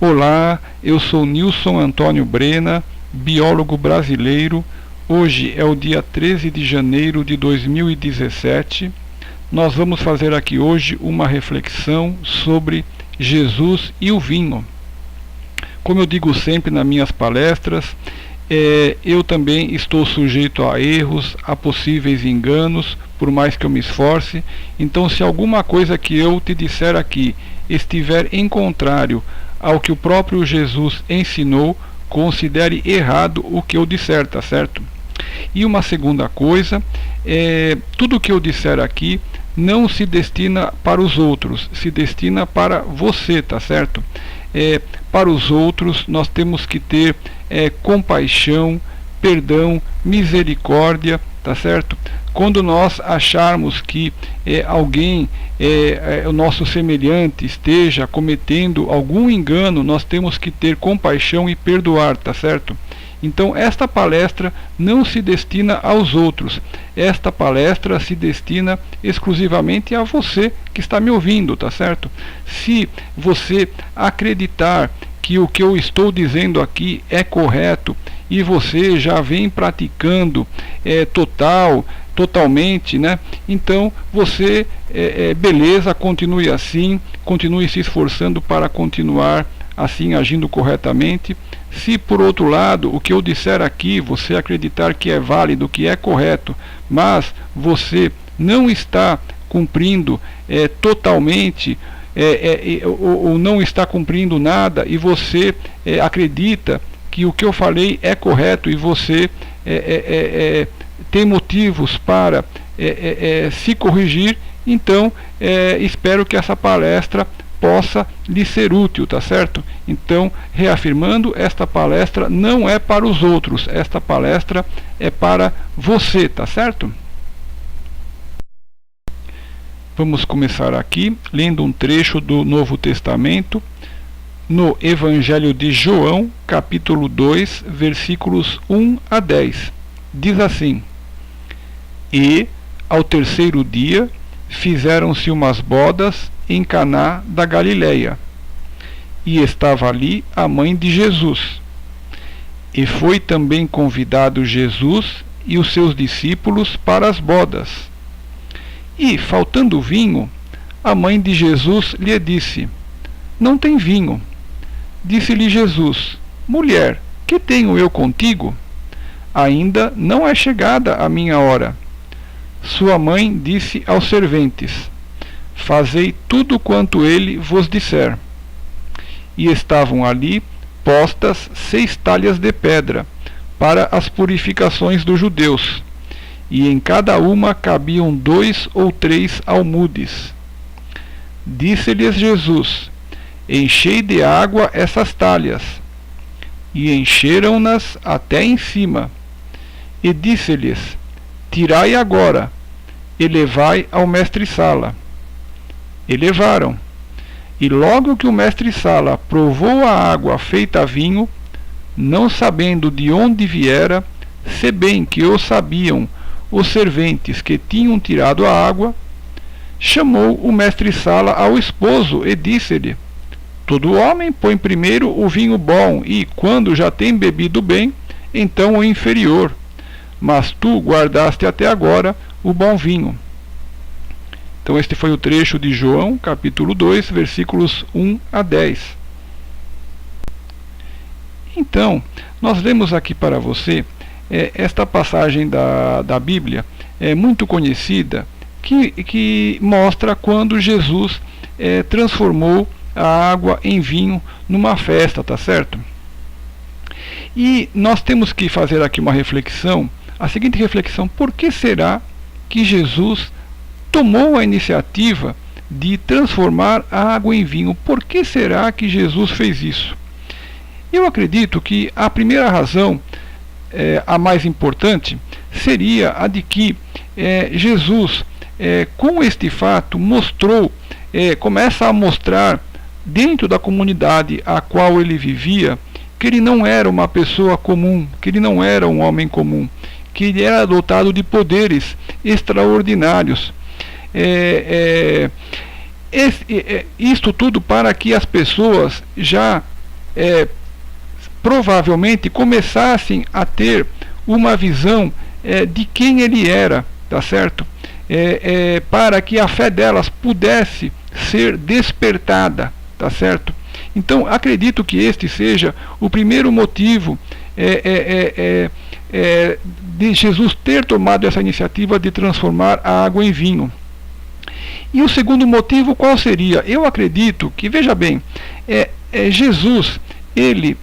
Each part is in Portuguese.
Olá, eu sou Nilson Antônio Brena, biólogo brasileiro. Hoje é o dia 13 de janeiro de 2017. Nós vamos fazer aqui hoje uma reflexão sobre Jesus e o vinho. Como eu digo sempre nas minhas palestras, eu também estou sujeito a erros, a possíveis enganos, por mais que eu me esforce. Então, se alguma coisa que eu te disser aqui estiver em contrário ao que o próprio Jesus ensinou, considere errado o que eu disser, tá certo? E uma segunda coisa, tudo que eu disser aqui não se destina para os outros, se destina para você, tá certo? Para os outros nós temos que ter compaixão, perdão, misericórdia, tá certo? Quando nós acharmos que alguém, o nosso semelhante, esteja cometendo algum engano, nós temos que ter compaixão e perdoar, tá certo? Então esta palestra não se destina aos outros, esta palestra se destina exclusivamente a você que está me ouvindo, tá certo? Se você acreditar que o que eu estou dizendo aqui é correto e você já vem praticando totalmente, né? Então você, beleza, continue assim, continue se esforçando para continuar assim, agindo corretamente. Se por outro lado o que eu disser aqui você acreditar que é válido, que é correto, mas você não está cumprindo totalmente, ou não está cumprindo nada, e você acredita que o que eu falei é correto e você tem motivos para se corrigir, então espero que essa palestra possa lhe ser útil, tá certo? Então, reafirmando, esta palestra não é para os outros, esta palestra é para você, tá certo? Vamos começar aqui lendo um trecho do Novo Testamento, no Evangelho de João, capítulo 2, versículos 1 a 10. Diz assim: E, ao terceiro dia, fizeram-se umas bodas em Caná da Galileia, e estava ali a mãe de Jesus. E foi também convidado Jesus e os seus discípulos para as bodas. E, faltando vinho, a mãe de Jesus lhe disse: Não tem vinho. Disse-lhe Jesus: Mulher, que tenho eu contigo? Ainda não é chegada a minha hora. Sua mãe disse aos serventes: Fazei tudo quanto ele vos disser. E estavam ali postas 6 talhas de pedra, para as purificações dos judeus, e em cada uma cabiam 2 ou 3 almudes. Disse-lhes Jesus: Enchei de água essas talhas. E encheram-nas até em cima. E disse-lhes: Tirai agora, e levai ao mestre-sala. E levaram. E logo que o mestre-sala provou a água feita vinho, não sabendo de onde viera, se bem que o sabiam os serventes que tinham tirado a água, chamou o mestre-sala ao esposo e disse-lhe: Todo homem põe primeiro o vinho bom e, quando já tem bebido bem, então o inferior. Mas tu guardaste até agora o bom vinho. Então este foi o trecho de João, capítulo 2, versículos 1 a 10. Então, nós lemos aqui para você esta passagem da Bíblia, muito conhecida, que mostra quando Jesus transformou a água em vinho numa festa, tá certo? E nós temos que fazer aqui uma reflexão, a seguinte reflexão: por que será que Jesus tomou a iniciativa de transformar a água em vinho? Por que será que Jesus fez isso? Eu acredito que a primeira razão, a mais importante, seria a de que Jesus, com este fato, começa a mostrar dentro da comunidade a qual ele vivia, que ele não era uma pessoa comum, que ele não era um homem comum, que ele era dotado de poderes extraordinários. Isto tudo para que as pessoas já provavelmente começassem a ter uma visão de quem ele era, tá certo? Para que a fé delas pudesse ser despertada, tá certo? Então, acredito que este seja o primeiro motivo de Jesus ter tomado essa iniciativa de transformar a água em vinho. E o segundo motivo qual seria? Eu acredito que, veja bem, Jesus, ele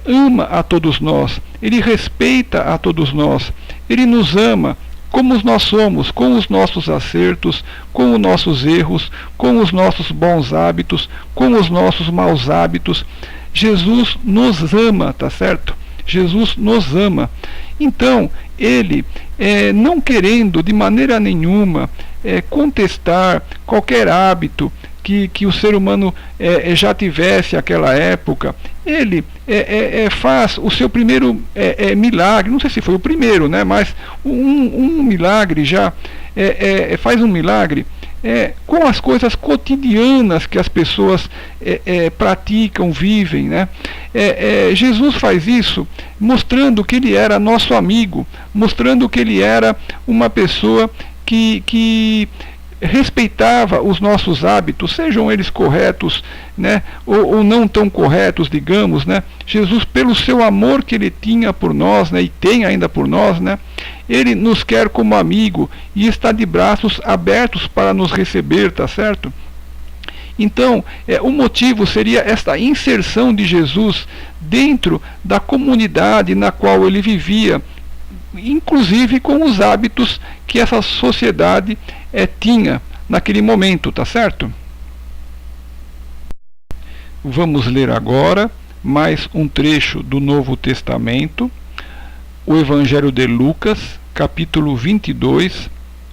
ama a todos nós, ele respeita a todos nós, ele nos ama como nós somos, com os nossos acertos, com os nossos erros, com os nossos bons hábitos, com os nossos maus hábitos. Jesus nos ama, tá certo? Jesus nos ama. Então, ele, não querendo de maneira nenhuma contestar qualquer hábito que o ser humano já tivesse naquela época, ele faz o seu primeiro milagre, não sei se foi o primeiro, né, mas um milagre já, faz um milagre com as coisas cotidianas que as pessoas praticam, vivem, né? Jesus faz isso mostrando que ele era nosso amigo, mostrando que ele era uma pessoa que respeitava os nossos hábitos, sejam eles corretos, né, ou não tão corretos, digamos, né? Jesus, pelo seu amor que ele tinha por nós, né, e tem ainda por nós, né, ele nos quer como amigo e está de braços abertos para nos receber, tá certo? Então, o motivo seria esta inserção de Jesus dentro da comunidade na qual ele vivia, inclusive com os hábitos que essa sociedade tinha naquele momento, tá certo? Vamos ler agora mais um trecho do Novo Testamento, o Evangelho de Lucas, capítulo 22,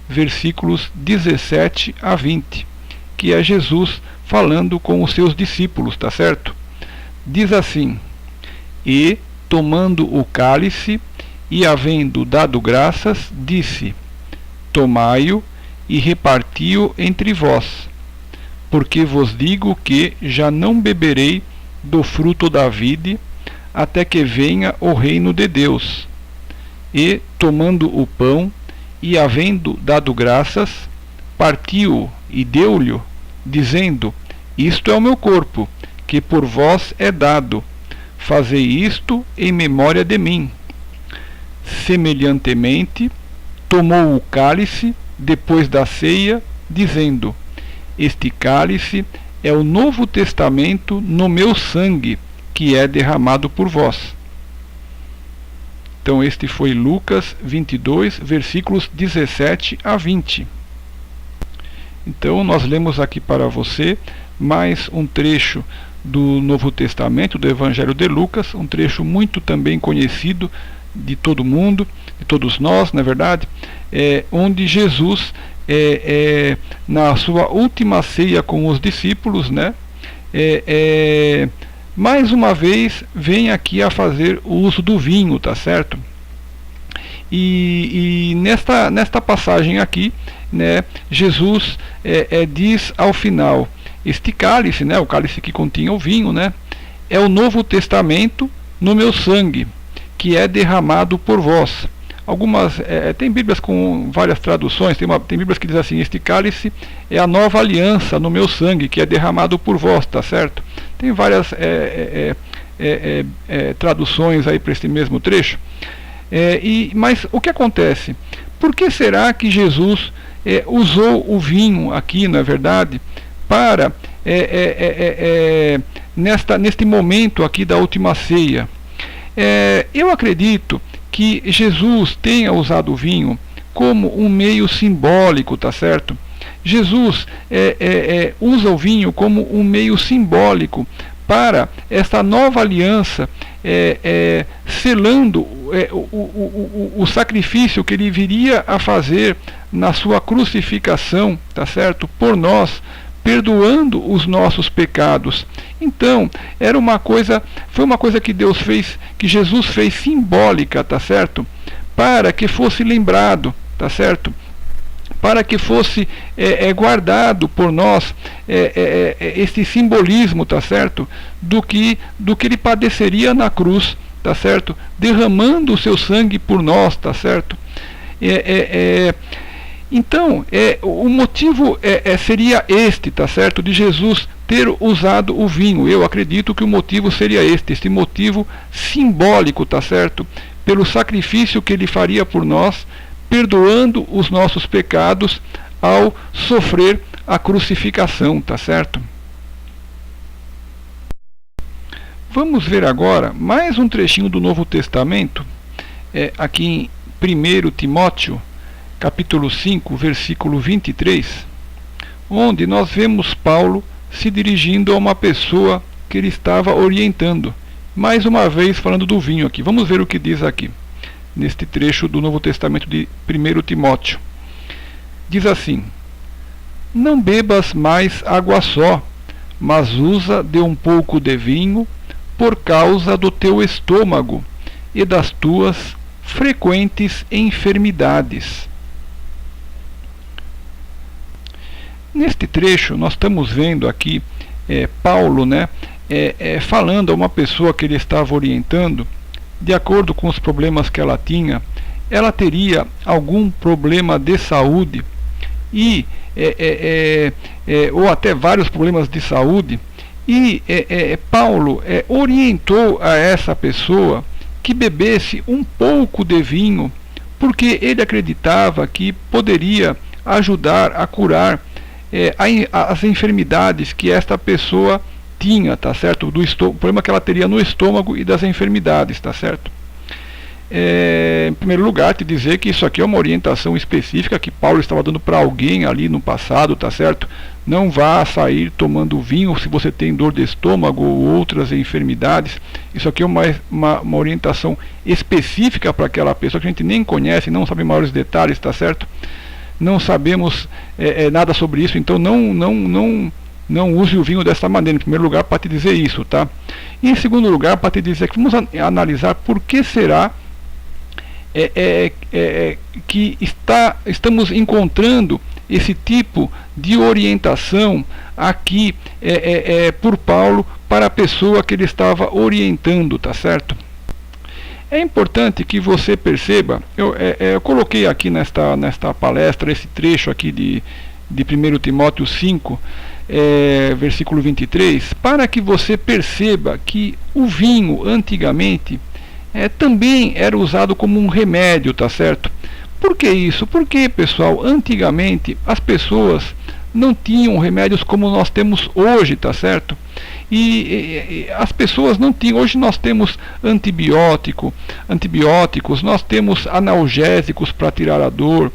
versículos 17 a 20, que é Jesus falando com os seus discípulos, tá certo? Diz assim: E, tomando o cálice, e havendo dado graças, disse: Tomai-o e reparti-o entre vós, porque vos digo que já não beberei do fruto da vide, até que venha o reino de Deus. E, tomando o pão, e havendo dado graças, partiu-o e deu-lhe, dizendo: Isto é o meu corpo, que por vós é dado. Fazei isto em memória de mim. Semelhantemente, tomou o cálice depois da ceia, dizendo: Este cálice é o Novo Testamento no meu sangue, que é derramado por vós. Então este foi Lucas 22, versículos 17 a 20. Então nós lemos aqui para você mais um trecho do Novo Testamento, do Evangelho de Lucas, um trecho muito também conhecido de todo mundo, de todos nós, na verdade, onde Jesus, na sua última ceia com os discípulos, né, mais uma vez vem aqui a fazer o uso do vinho, tá certo? E nesta passagem aqui, né, Jesus diz ao final: este cálice, né, o cálice que continha o vinho, né, é o Novo Testamento no meu sangue, que é derramado por vós. Algumas tem Bíblias com várias traduções, tem Bíblias que dizem assim: este cálice é a nova aliança no meu sangue, que é derramado por vós, tá certo? Tem várias traduções aí para este mesmo trecho. Mas o que acontece? Por que será que Jesus usou o vinho aqui, na verdade, para neste momento aqui da última ceia? Eu acredito que Jesus tenha usado o vinho como um meio simbólico, tá certo? Jesus usa o vinho como um meio simbólico para esta nova aliança, selando o sacrifício que ele viria a fazer na sua crucificação, tá certo? Por nós, perdoando os nossos pecados. Então, foi uma coisa que Deus fez, que Jesus fez simbólica, tá certo? Para que fosse lembrado, tá certo? para que fosse guardado por nós esse simbolismo, tá certo, do que ele padeceria na cruz, tá certo, derramando o seu sangue por nós, tá certo. Então, o motivo seria este, tá certo, de Jesus ter usado o vinho. Eu acredito que o motivo seria este motivo simbólico, tá certo, pelo sacrifício que ele faria por nós, perdoando os nossos pecados ao sofrer a crucificação, tá certo? Vamos ver agora mais um trechinho do Novo Testamento, aqui em 1 Timóteo, capítulo 5, versículo 23, onde nós vemos Paulo se dirigindo a uma pessoa que ele estava orientando, mais uma vez falando do vinho aqui. Vamos ver o que diz aqui, neste trecho do Novo Testamento de 1 Timóteo. Diz assim: não bebas mais água só, mas usa de um pouco de vinho, por causa do teu estômago e das tuas frequentes enfermidades. Neste trecho nós estamos vendo aqui Paulo, falando a uma pessoa que ele estava orientando. De acordo com os problemas que ela tinha, ela teria algum problema de saúde ou até vários problemas de saúde, e Paulo orientou a essa pessoa que bebesse um pouco de vinho, porque ele acreditava que poderia ajudar a curar as enfermidades que esta pessoa tinha, tá certo? O problema que ela teria no estômago e das enfermidades, tá certo? Em primeiro lugar, te dizer que isso aqui é uma orientação específica que Paulo estava dando para alguém ali no passado, tá certo? Não vá sair tomando vinho se você tem dor de estômago ou outras enfermidades. Isso aqui é uma orientação específica para aquela pessoa que a gente nem conhece, não sabe maiores detalhes, tá certo? Não sabemos nada sobre isso, então não use o vinho dessa maneira, em primeiro lugar, para te dizer isso, tá? E em segundo lugar, para te dizer que vamos analisar por que será que estamos encontrando esse tipo de orientação aqui por Paulo para a pessoa que ele estava orientando, tá certo? É importante que você perceba, eu coloquei aqui nesta palestra esse trecho aqui de 1 Timóteo 5, versículo 23, para que você perceba que o vinho antigamente também era usado como um remédio, tá certo? Por que isso? Porque, pessoal, antigamente as pessoas não tinham remédios como nós temos hoje, tá certo? E as pessoas não tinham. Hoje nós temos antibióticos, nós temos analgésicos para tirar a dor,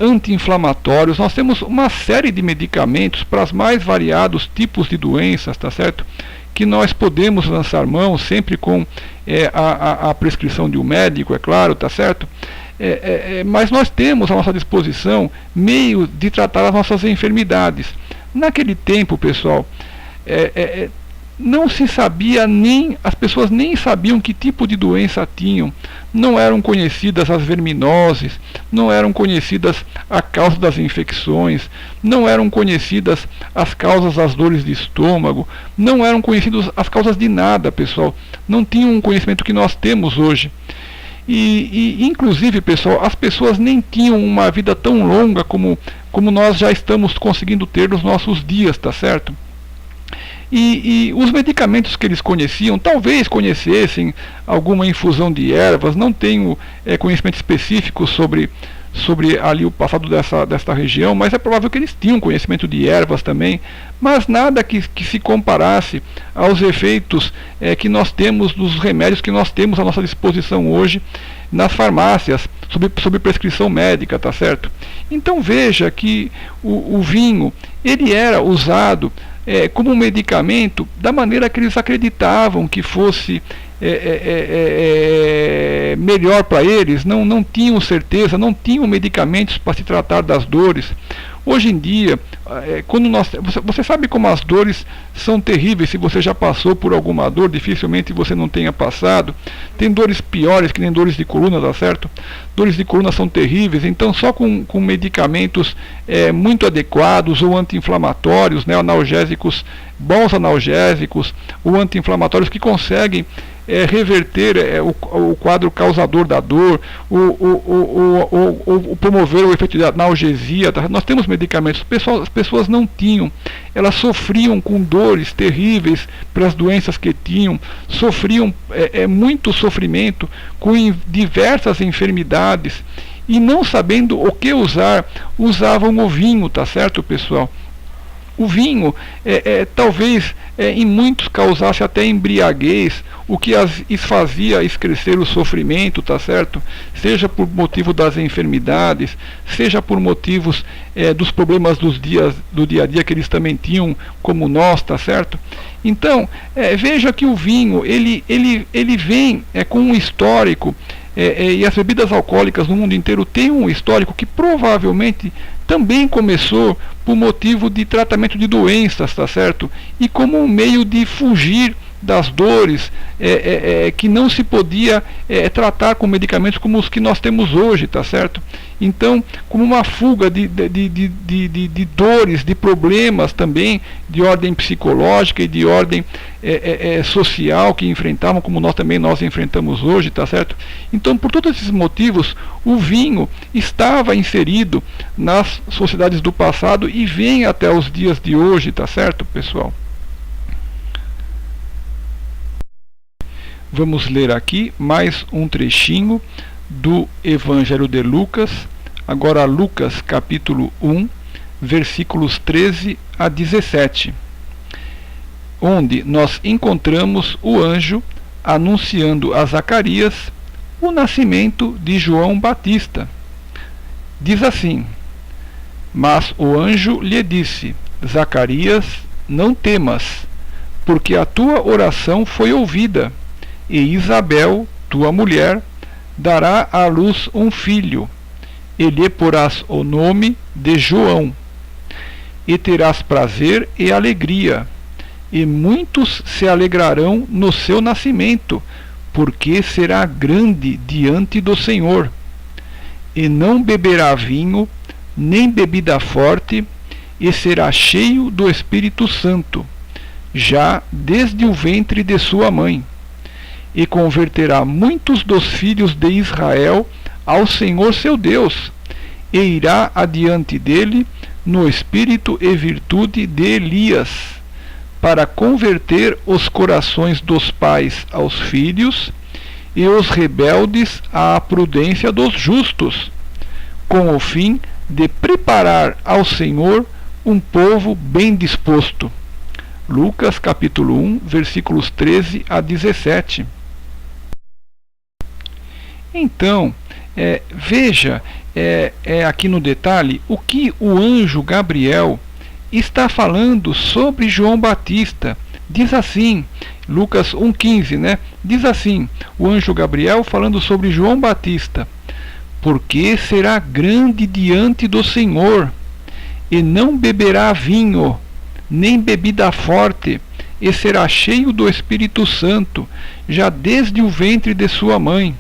anti-inflamatórios, nós temos uma série de medicamentos para os mais variados tipos de doenças, tá certo? Que nós podemos lançar mão sempre com a prescrição de um médico, é claro, tá certo? Mas nós temos à nossa disposição meio de tratar as nossas enfermidades. Naquele tempo, pessoal, não se sabia as pessoas nem sabiam que tipo de doença tinham. Não eram conhecidas as verminoses, não eram conhecidas a causa das infecções, não eram conhecidas as causas das dores de estômago, não eram conhecidas as causas de nada, pessoal. Não tinham um conhecimento que nós temos hoje. E inclusive, pessoal, as pessoas nem tinham uma vida tão longa como nós já estamos conseguindo ter nos nossos dias, tá certo? E os medicamentos que eles conheciam, talvez conhecessem alguma infusão de ervas, não tenho conhecimento específico sobre ali o passado desta região, mas é provável que eles tinham conhecimento de ervas também, mas nada que se comparasse aos efeitos que nós temos, dos remédios que nós temos à nossa disposição hoje nas farmácias, sob prescrição médica, tá certo? Então veja que o vinho, ele era usado como um medicamento da maneira que eles acreditavam que fosse melhor para eles. Não tinham certeza, não tinham medicamentos para se tratar das dores. Hoje em dia, quando você sabe como as dores são terríveis. Se você já passou por alguma dor, dificilmente você não tenha passado. Tem dores piores, que nem dores de coluna, tá certo? Dores de coluna são terríveis, então só com medicamentos muito adequados, ou anti-inflamatórios, né, analgésicos, bons analgésicos, ou anti-inflamatórios que conseguem reverter o quadro causador da dor, ou promover o efeito de analgesia. Tá? Nós temos medicamentos, as pessoas não tinham, elas sofriam com dores terríveis pelas doenças que tinham, sofriam muito sofrimento com diversas enfermidades, e não sabendo o que usar, usavam o vinho, tá certo, pessoal? O vinho, talvez em muitos causasse até embriaguez, o que as fazia excrescer o sofrimento, tá certo? Seja por motivo das enfermidades, seja por motivos dos problemas do dia a dia que eles também tinham, como nós, tá certo? Então, veja que o vinho, ele vem com um histórico, e as bebidas alcoólicas no mundo inteiro têm um histórico que provavelmente também começou por motivo de tratamento de doenças, tá certo? E como um meio de fugir das dores que não se podia tratar com medicamentos como os que nós temos hoje, tá certo? Então, como uma fuga de dores, de problemas também, de ordem psicológica e de ordem social que enfrentavam, como nós enfrentamos hoje, tá certo? Então, por todos esses motivos, o vinho estava inserido nas sociedades do passado e vem até os dias de hoje, tá certo, pessoal? Vamos ler aqui mais um trechinho do Evangelho de Lucas, agora Lucas capítulo 1, versículos 13 a 17, onde nós encontramos o anjo anunciando a Zacarias o nascimento de João Batista. Diz assim: mas o anjo lhe disse: Zacarias, não temas, porque a tua oração foi ouvida, e Isabel, tua mulher, dará à luz um filho, e lhe porás o nome de João. E terás prazer e alegria, e muitos se alegrarão no seu nascimento, porque será grande diante do Senhor. E não beberá vinho, nem bebida forte, e será cheio do Espírito Santo, já desde o ventre de sua mãe. E converterá muitos dos filhos de Israel ao Senhor seu Deus, e irá adiante dele no espírito e virtude de Elias, para converter os corações dos pais aos filhos, e os rebeldes à prudência dos justos, com o fim de preparar ao Senhor um povo bem disposto. Lucas capítulo 1, versículos 13 a 17. Então, veja aqui no detalhe o que o anjo Gabriel está falando sobre João Batista. Diz assim, Lucas 1,15, né? Diz assim, o anjo Gabriel falando sobre João Batista: porque será grande diante do Senhor, e não beberá vinho, nem bebida forte, e será cheio do Espírito Santo, já desde o ventre de sua mãe.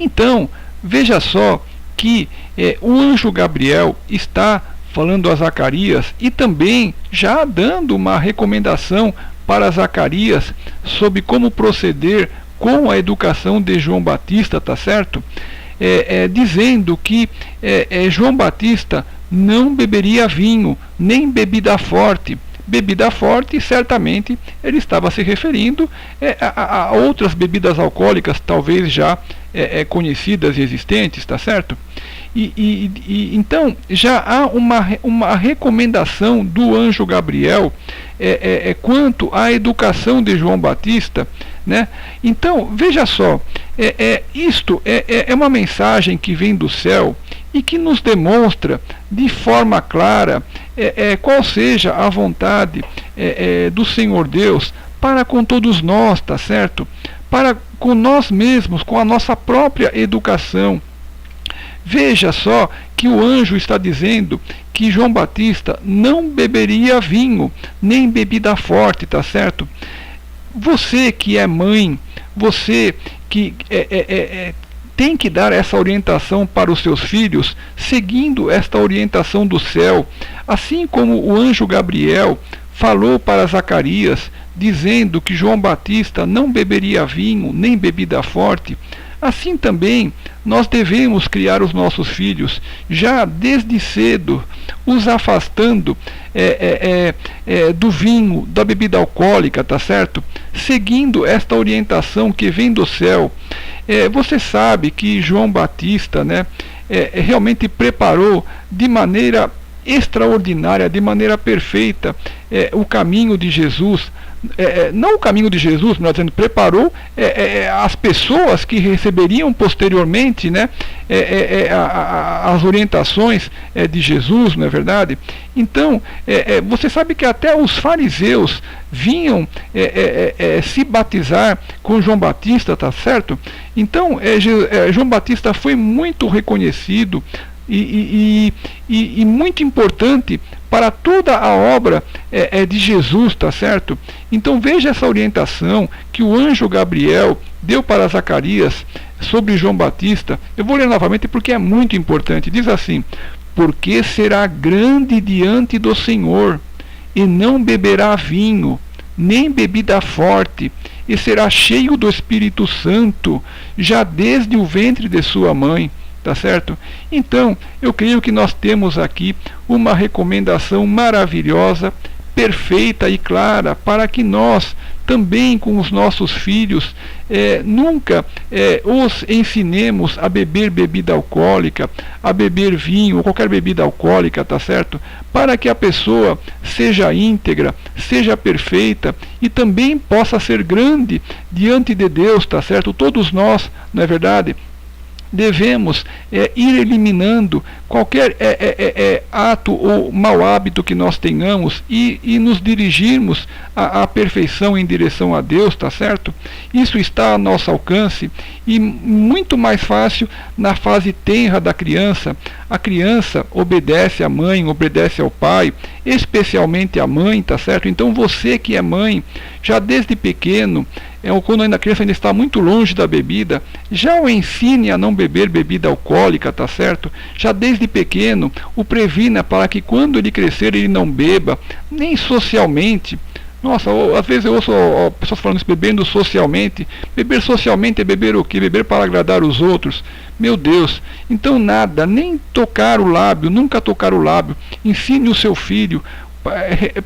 Então, veja só que o anjo Gabriel está falando a Zacarias e também já dando uma recomendação para Zacarias sobre como proceder com a educação de João Batista, tá certo? Dizendo que João Batista não beberia vinho, nem bebida forte. Bebida forte, certamente ele estava se referindo a outras bebidas alcoólicas, talvez já conhecidas e existentes, tá certo? Então já há uma recomendação do anjo Gabriel quanto à educação de João Batista, né? Então veja só, isto é uma mensagem que vem do céu e que nos demonstra de forma clara qual seja a vontade do Senhor Deus para com todos nós, tá certo? Para com nós mesmos, com a nossa própria educação. Veja só que o anjo está dizendo que João Batista não beberia vinho, nem bebida forte, tá certo? Você que é mãe, você que tem que dar essa orientação para os seus filhos, seguindo esta orientação do céu, assim como o anjo Gabriel falou para Zacarias, dizendo que João Batista não beberia vinho nem bebida forte. Assim também nós devemos criar os nossos filhos, já desde cedo, os afastando do vinho, da bebida alcoólica, tá certo? Seguindo esta orientação que vem do céu. Você sabe que João Batista, né, realmente preparou de maneira extraordinária, de maneira perfeita, o caminho de Jesus. Não o caminho de Jesus, melhor dizendo, preparou as pessoas que receberiam posteriormente, né, as orientações de Jesus, não é verdade? Então, você sabe que até os fariseus vinham se batizar com João Batista, tá certo? Então, João Batista foi muito reconhecido e muito importante para toda a obra de Jesus, tá certo? Então veja essa orientação que o anjo Gabriel deu para Zacarias sobre João Batista. Eu vou ler novamente porque é muito importante. Diz assim: porque será grande diante do Senhor, e não beberá vinho, nem bebida forte, e será cheio do Espírito Santo, já desde o ventre de sua mãe. Tá certo? Então, eu creio que nós temos aqui uma recomendação maravilhosa, perfeita e clara, para que nós também com os nossos filhos nunca os ensinemos a beber bebida alcoólica, a beber vinho ou qualquer bebida alcoólica, tá certo? Para que a pessoa seja íntegra, seja perfeita e também possa ser grande diante de Deus, tá certo? Todos nós, não é verdade? Devemos ir eliminando qualquer ato ou mau hábito que nós tenhamos e nos dirigirmos à perfeição em direção a Deus, tá certo? Isso está ao nosso alcance e muito mais fácil na fase tenra da criança. A criança obedece à mãe, obedece ao pai, especialmente à mãe, tá certo? Então você que é mãe, já desde pequeno, quando ainda a criança ainda está muito longe da bebida, já o ensine a não beber bebida alcoólica, tá certo? Já desde pequeno, o previna para que quando ele crescer ele não beba, nem socialmente. Nossa, às vezes eu ouço pessoas falando isso, bebendo socialmente. Beber socialmente é beber o quê? Beber para agradar os outros. Meu Deus, então nada, nem tocar o lábio, nunca tocar o lábio. Ensine o seu filho.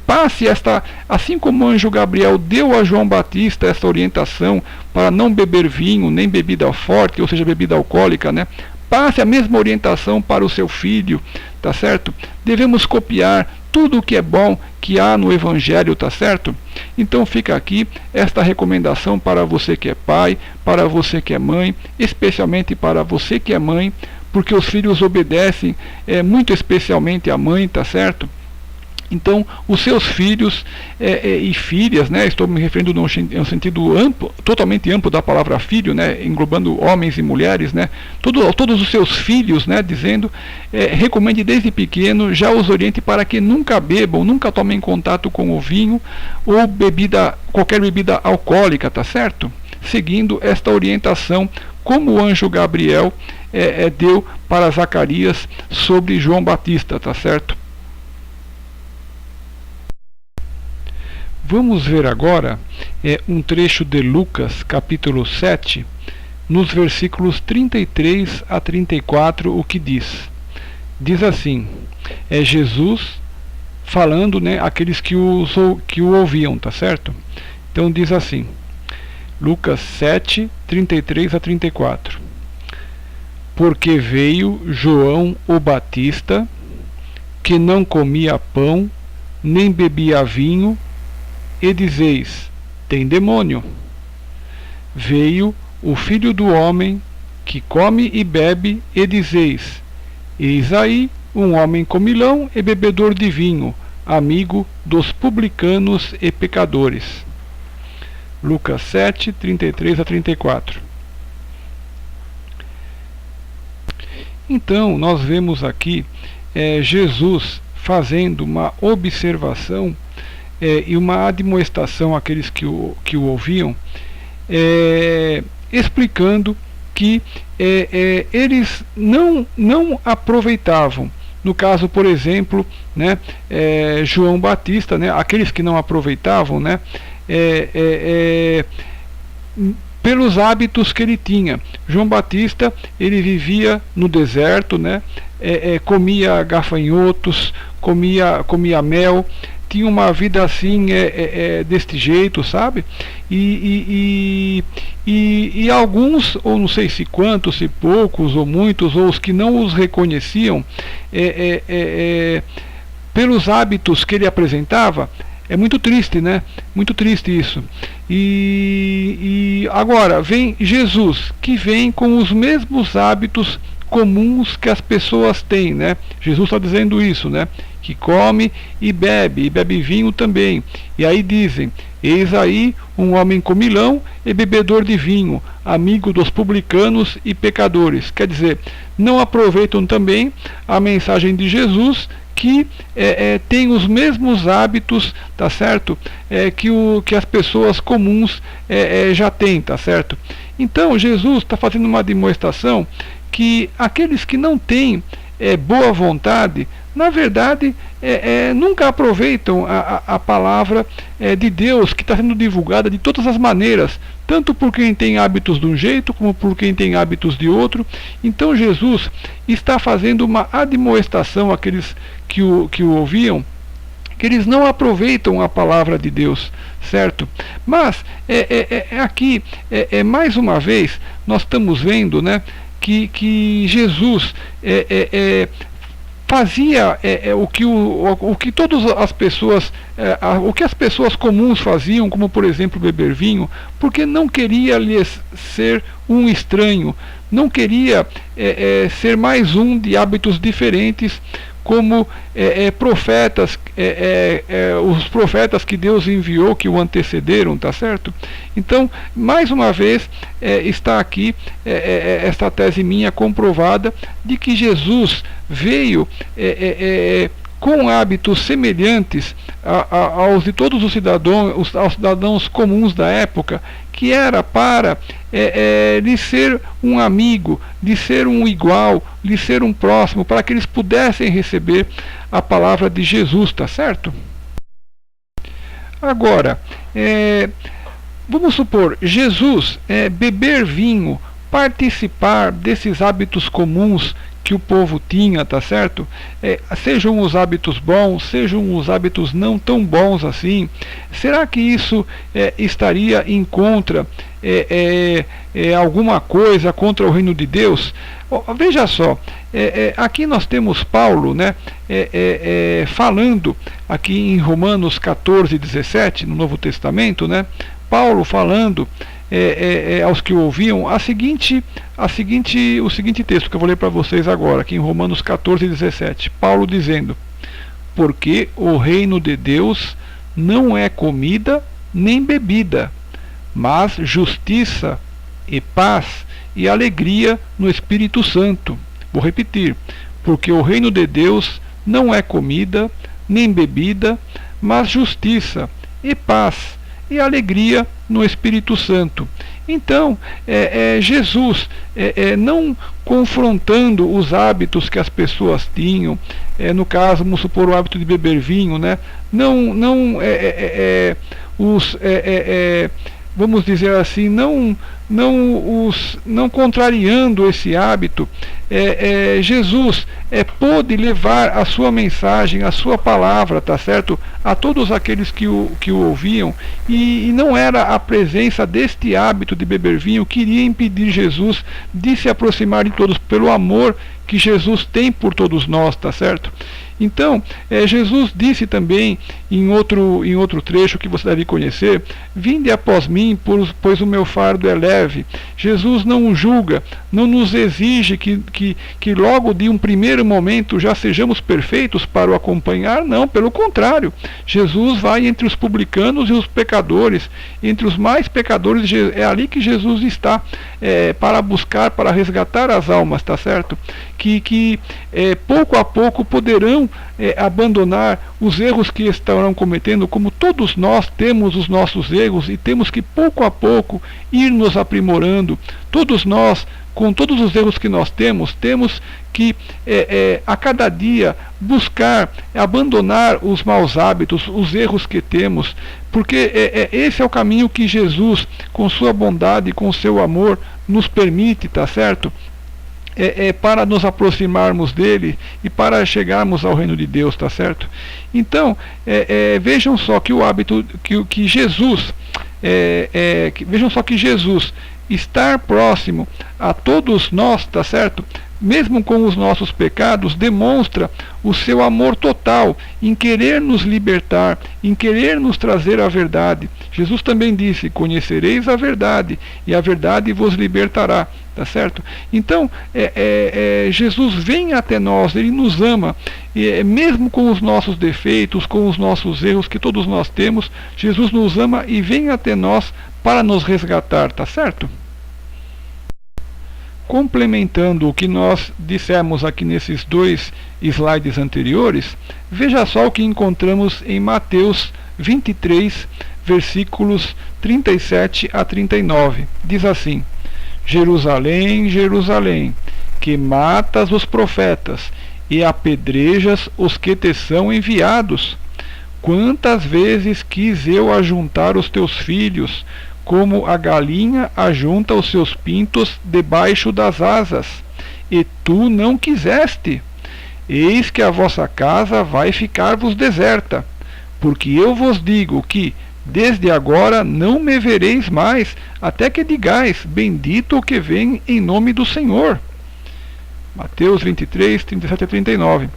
Passe esta, assim como o anjo Gabriel deu a João Batista esta orientação para não beber vinho, nem bebida forte, ou seja, bebida alcoólica, né? Passe a mesma orientação para o seu filho, tá certo? Devemos copiar tudo o que é bom que há no Evangelho, tá certo? Então fica aqui esta recomendação para você que é pai, para você que é mãe, especialmente para você que é mãe, porque os filhos obedecem muito especialmente à mãe, tá certo? Então, os seus filhos e filhas, né, estou me referindo no sentido amplo, totalmente amplo da palavra filho, né, englobando homens e mulheres, né, todos os seus filhos, né, dizendo, recomende desde pequeno, já os oriente para que nunca bebam, nunca tomem contato com o vinho ou qualquer bebida alcoólica, tá certo? Seguindo esta orientação, como o anjo Gabriel deu para Zacarias sobre João Batista, tá certo? Vamos ver agora um trecho de Lucas, capítulo 7, nos versículos 33 a 34, o que diz. Diz assim, Jesus falando, né, àqueles que o ouviam, tá certo? Então diz assim, Lucas 7, 33 a 34. Porque veio João o Batista, que não comia pão, nem bebia vinho, e dizeis, tem demônio. Veio o Filho do Homem, que come e bebe, e dizeis, eis aí um homem comilão e bebedor de vinho, amigo dos publicanos e pecadores. Lucas 7, 33 a 34. Então nós vemos aqui Jesus fazendo uma observação e uma admoestação àqueles que o ouviam, explicando que eles não aproveitavam. No caso, por exemplo, né, João Batista, né, aqueles que não aproveitavam, né, pelos hábitos que ele tinha. João Batista, ele vivia no deserto, né, comia gafanhotos, comia mel, tinha uma vida assim, deste jeito, sabe? E alguns, ou não sei se quantos, se poucos ou muitos, ou os que não os reconheciam, pelos hábitos que ele apresentava. É muito triste, né? Muito triste isso. E agora vem Jesus, que vem com os mesmos hábitos comuns que as pessoas têm, né? Jesus está dizendo isso, né? Que come e bebe vinho também. E aí dizem: eis aí um homem comilão e bebedor de vinho, amigo dos publicanos e pecadores. Quer dizer, não aproveitam também a mensagem de Jesus, que tem os mesmos hábitos, tá certo? Que as pessoas comuns já têm, tá certo? Então Jesus está fazendo uma demonstração que aqueles que não têm boa vontade, na verdade, nunca aproveitam a palavra de Deus, que está sendo divulgada de todas as maneiras, tanto por quem tem hábitos de um jeito, como por quem tem hábitos de outro. Então Jesus está fazendo uma admoestação àqueles que o ouviam, que eles não aproveitam a palavra de Deus, certo? Mas aqui, mais uma vez, nós estamos vendo, né, que Jesus fazia o que todas as pessoas, o que as pessoas comuns faziam, como por exemplo beber vinho, porque não queria lhes ser um estranho, não queria ser mais um de hábitos diferentes, como profetas, os profetas que Deus enviou, que o antecederam, tá certo? Então, mais uma vez, está aqui esta tese minha comprovada, de que Jesus veio com hábitos semelhantes aos de todos os cidadãos comuns da época, que era para lhe ser um amigo, lhe ser um igual, lhe ser um próximo, para que eles pudessem receber a palavra de Jesus, tá certo? Agora, vamos supor, Jesus beber vinho, participar desses hábitos comuns que o povo tinha, tá certo? Sejam os hábitos bons, sejam os hábitos não tão bons assim. Será que isso estaria em contra alguma coisa contra o reino de Deus? Veja só, aqui nós temos Paulo, né, falando aqui em Romanos 14:17, no Novo Testamento, né, Paulo falando aos que o ouviam o seguinte texto que eu vou ler para vocês agora, aqui em Romanos 14:17, Paulo dizendo: porque o reino de Deus não é comida nem bebida, mas justiça e paz e alegria no Espírito Santo. Vou repetir: porque o reino de Deus não é comida nem bebida, mas justiça e paz e alegria no Espírito Santo. Então, Jesus, não confrontando os hábitos que as pessoas tinham, no caso, vamos supor, o hábito de beber vinho, né? Vamos dizer assim, não contrariando esse hábito, Jesus pôde levar a sua mensagem, a sua palavra, tá certo, a todos aqueles que o ouviam, e não era a presença deste hábito de beber vinho que iria impedir Jesus de se aproximar de todos, pelo amor que Jesus tem por todos nós, tá certo? Então, Jesus disse também em outro trecho que você deve conhecer: vinde após mim, pois o meu fardo é leve. Jesus não julga, não nos exige que logo de um primeiro momento já sejamos perfeitos para o acompanhar, não, pelo contrário. Jesus vai entre os publicanos e os pecadores, entre os mais pecadores. É ali que Jesus está, para buscar, para resgatar as almas, tá certo? Que pouco a pouco poderão abandonar os erros que estarão cometendo, como todos nós temos os nossos erros e temos que pouco a pouco ir nos aprimorando. Todos nós, com todos os erros que nós temos que a cada dia buscar abandonar os maus hábitos, os erros que temos, porque esse é o caminho que Jesus, com sua bondade, com seu amor, nos permite, tá certo? Para nos aproximarmos dele e para chegarmos ao reino de Deus, tá certo? Então, vejam só que o hábito que Jesus, vejam só que Jesus estar próximo a todos nós, tá certo? Mesmo com os nossos pecados, demonstra o seu amor total em querer nos libertar, em querer nos trazer a verdade. Jesus também disse: conhecereis a verdade, e a verdade vos libertará, tá certo? Então, Jesus vem até nós, ele nos ama, mesmo com os nossos defeitos, com os nossos erros que todos nós temos. Jesus nos ama e vem até nós para nos resgatar, tá certo? Complementando o que nós dissemos aqui nesses 2 slides anteriores, veja só o que encontramos em Mateus 23, versículos 37 a 39. Diz assim: Jerusalém, Jerusalém, que matas os profetas e apedrejas os que te são enviados. Quantas vezes quis eu ajuntar os teus filhos, como a galinha ajunta os seus pintos debaixo das asas, e tu não quiseste. Eis que a vossa casa vai ficar-vos deserta, porque eu vos digo que, desde agora, não me vereis mais, até que digais: bendito o que vem em nome do Senhor. Mateus 23, 37 a 39.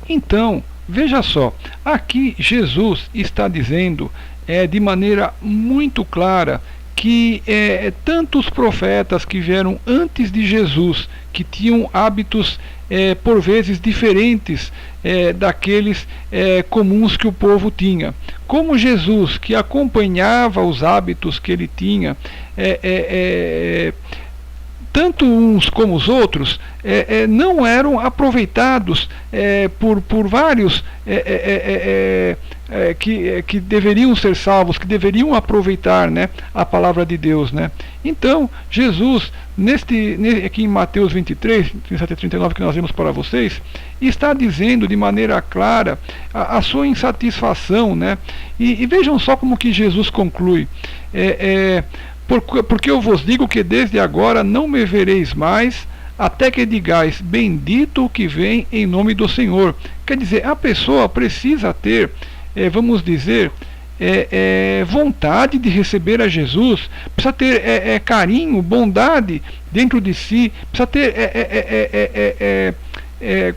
Então, veja só, aqui Jesus está dizendo de maneira muito clara que tantos profetas que vieram antes de Jesus, que tinham hábitos por vezes diferentes daqueles comuns que o povo tinha, como Jesus, que acompanhava os hábitos que ele tinha, tanto uns como os outros não eram aproveitados por vários que deveriam ser salvos, que deveriam aproveitar, né, a palavra de Deus, né? Então, Jesus, aqui em Mateus 23, 37 a 39, que nós vimos para vocês, está dizendo de maneira clara a sua insatisfação, né? E vejam só como que Jesus conclui: porque eu vos digo que desde agora não me vereis mais, até que digais: bendito o que vem em nome do Senhor. Quer dizer, a pessoa precisa ter, vamos dizer, vontade de receber a Jesus, precisa ter carinho, bondade dentro de si, precisa ter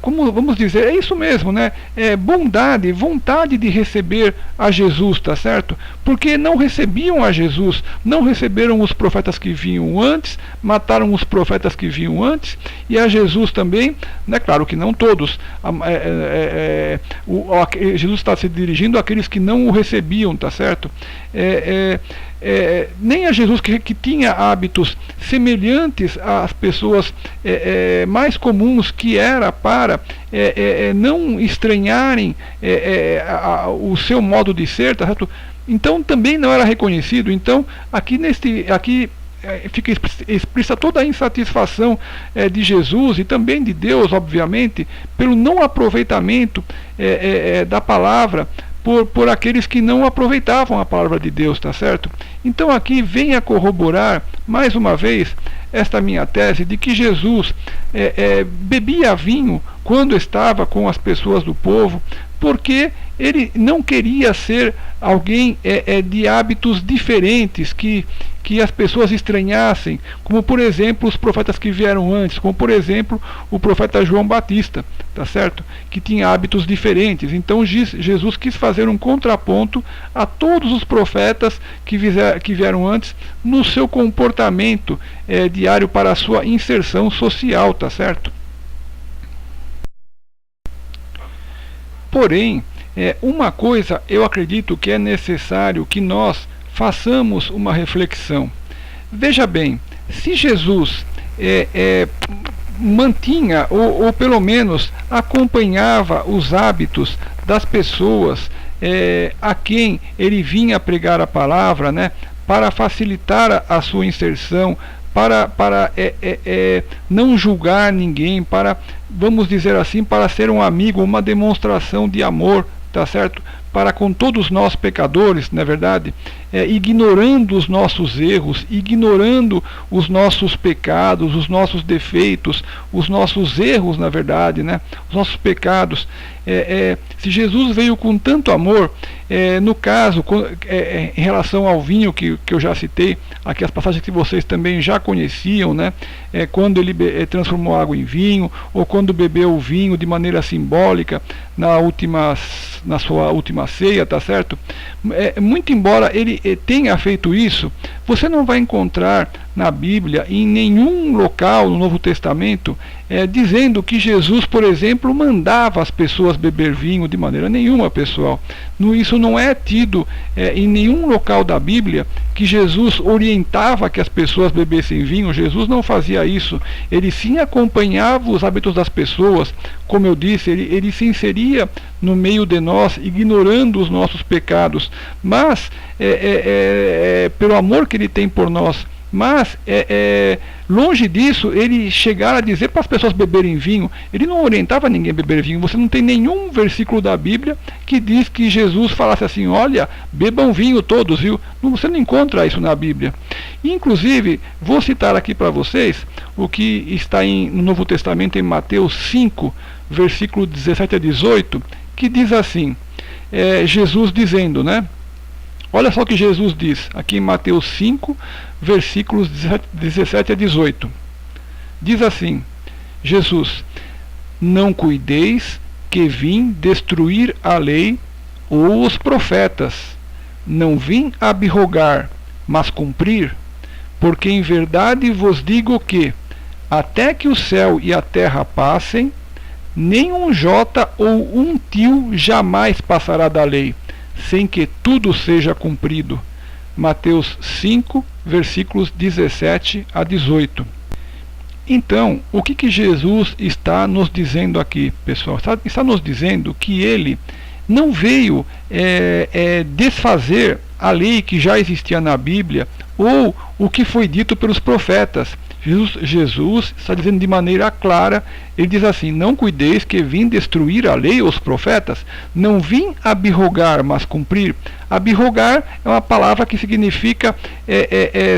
como vamos dizer, é isso mesmo, né? Bondade, vontade de receber a Jesus, tá certo? Porque não recebiam a Jesus, não receberam os profetas que vinham antes, mataram os profetas que vinham antes, e a Jesus também, né? Claro que não todos, Jesus está se dirigindo àqueles que não o recebiam, tá certo? Nem a Jesus que tinha hábitos semelhantes às pessoas mais comuns, que era para não estranharem o seu modo de ser, tá certo? Então também não era reconhecido. Então aqui fica explícita toda a insatisfação de Jesus e também de Deus, obviamente, pelo não aproveitamento da palavra por aqueles que não aproveitavam a palavra de Deus, tá certo? Então aqui vem a corroborar, mais uma vez, esta minha tese de que Jesus bebia vinho quando estava com as pessoas do povo, porque ele não queria ser alguém de hábitos diferentes, que que as pessoas estranhassem, como por exemplo os profetas que vieram antes, como por exemplo o profeta João Batista, tá certo? Que tinha hábitos diferentes. Então Jesus quis fazer um contraponto a todos os profetas que vieram antes no seu comportamento diário para a sua inserção social, tá certo? Porém, uma coisa eu acredito que é necessário que nós façamos uma reflexão. Veja bem, se Jesus mantinha ou pelo menos acompanhava os hábitos das pessoas a quem ele vinha pregar a palavra, né, para facilitar a sua inserção, para não julgar ninguém, para, vamos dizer assim, para ser um amigo, uma demonstração de amor, tá certo? Para com todos nós pecadores, não é verdade? Ignorando os nossos erros, ignorando os nossos pecados, os nossos defeitos, os nossos erros, na verdade, né? Os nossos pecados. Se Jesus veio com tanto amor, no caso, em relação ao vinho que eu já citei, aqui as passagens que vocês também já conheciam, né? Quando ele transformou água em vinho, ou quando bebeu o vinho de maneira simbólica na sua última ceia, tá certo? Muito embora ele tenha feito isso, você não vai encontrar na Bíblia, em nenhum local no Novo Testamento, dizendo que Jesus, por exemplo, mandava as pessoas beber vinho de maneira nenhuma, pessoal. Isso não é tido em nenhum local da Bíblia que Jesus orientava que as pessoas bebessem vinho. Jesus não fazia isso. Ele sim acompanhava os hábitos das pessoas. Como eu disse, ele se inseria no meio de nós, ignorando os nossos pecados, mas pelo amor que ele tem por nós. Mas, longe disso, ele chegar a dizer para as pessoas beberem vinho. Ele não orientava ninguém a beber vinho. Você não tem nenhum versículo da Bíblia que diz que Jesus falasse assim: olha, bebam vinho todos, viu? Você não encontra isso na Bíblia. Inclusive, vou citar aqui para vocês o que está no Novo Testamento, em Mateus 5, versículo 17 a 18, que diz assim, Jesus dizendo, né? Olha só o que Jesus diz, aqui em Mateus 5, versículos 17 a 18. Diz assim, Jesus: não cuideis que vim destruir a lei ou os profetas. Não vim abrogar, mas cumprir. Porque em verdade vos digo que, até que o céu e a terra passem, nem um jota ou um tio jamais passará da lei, sem que tudo seja cumprido. Mateus 5, versículos 17 a 18. Então, o que Jesus está nos dizendo aqui, pessoal? Está nos dizendo que ele não veio desfazer a lei que já existia na Bíblia, ou o que foi dito pelos profetas. Jesus está dizendo de maneira clara, ele diz assim: não cuideis que vim destruir a lei ou os profetas, não vim abrogar, mas cumprir. Abrogar é uma palavra que significa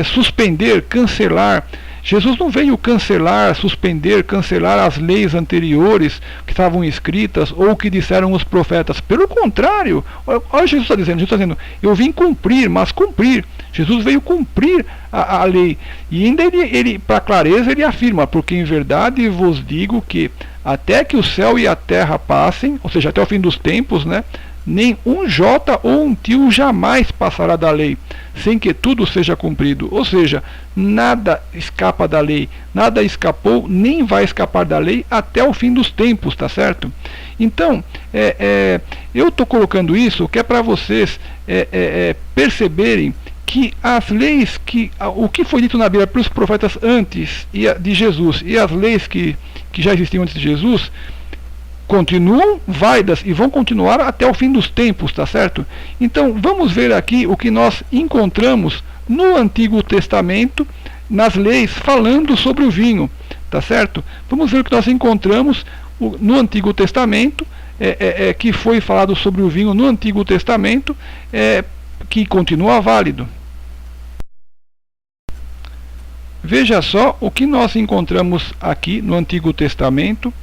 suspender, cancelar. Jesus não veio cancelar, suspender, cancelar as leis anteriores que estavam escritas ou que disseram os profetas. Pelo contrário, olha Jesus está dizendo, eu vim cumprir, mas cumprir. Jesus veio cumprir a lei. E ainda ele para clareza, ele afirma: porque em verdade vos digo que até que o céu e a terra passem, ou seja, até o fim dos tempos, né? Nem um jota ou um tio jamais passará da lei, sem que tudo seja cumprido. Ou seja, nada escapa da lei, nada escapou, nem vai escapar da lei até o fim dos tempos, tá certo? Então, eu estou colocando isso que é para vocês perceberem que as leis, o que foi dito na Bíblia pelos profetas antes de Jesus e as leis que já existiam antes de Jesus, continuam válidas e vão continuar até o fim dos tempos, tá certo? Então, vamos ver aqui o que nós encontramos no Antigo Testamento, nas leis, falando sobre o vinho, tá certo? Vamos ver o que nós encontramos no Antigo Testamento, que foi falado sobre o vinho no Antigo Testamento, que continua válido. Veja só o que nós encontramos aqui no Antigo Testamento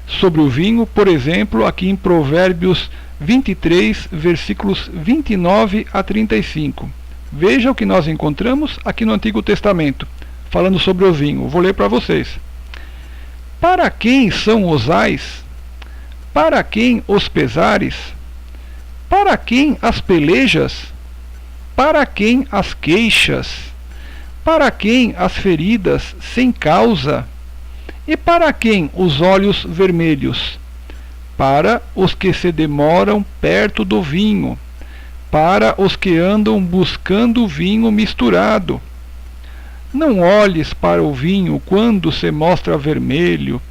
sobre o vinho, por exemplo, aqui em Provérbios 23, versículos 29 a 35. Veja o que nós encontramos aqui no Antigo Testamento, falando sobre o vinho. Vou ler para vocês. Para quem são os ais? Para quem os pesares? Para quem as pelejas? Para quem as queixas? Para quem as feridas sem causa? E para quem os olhos vermelhos? Para os que se demoram perto do vinho, para os que andam buscando vinho misturado. Não olhes para o vinho quando se mostra vermelho,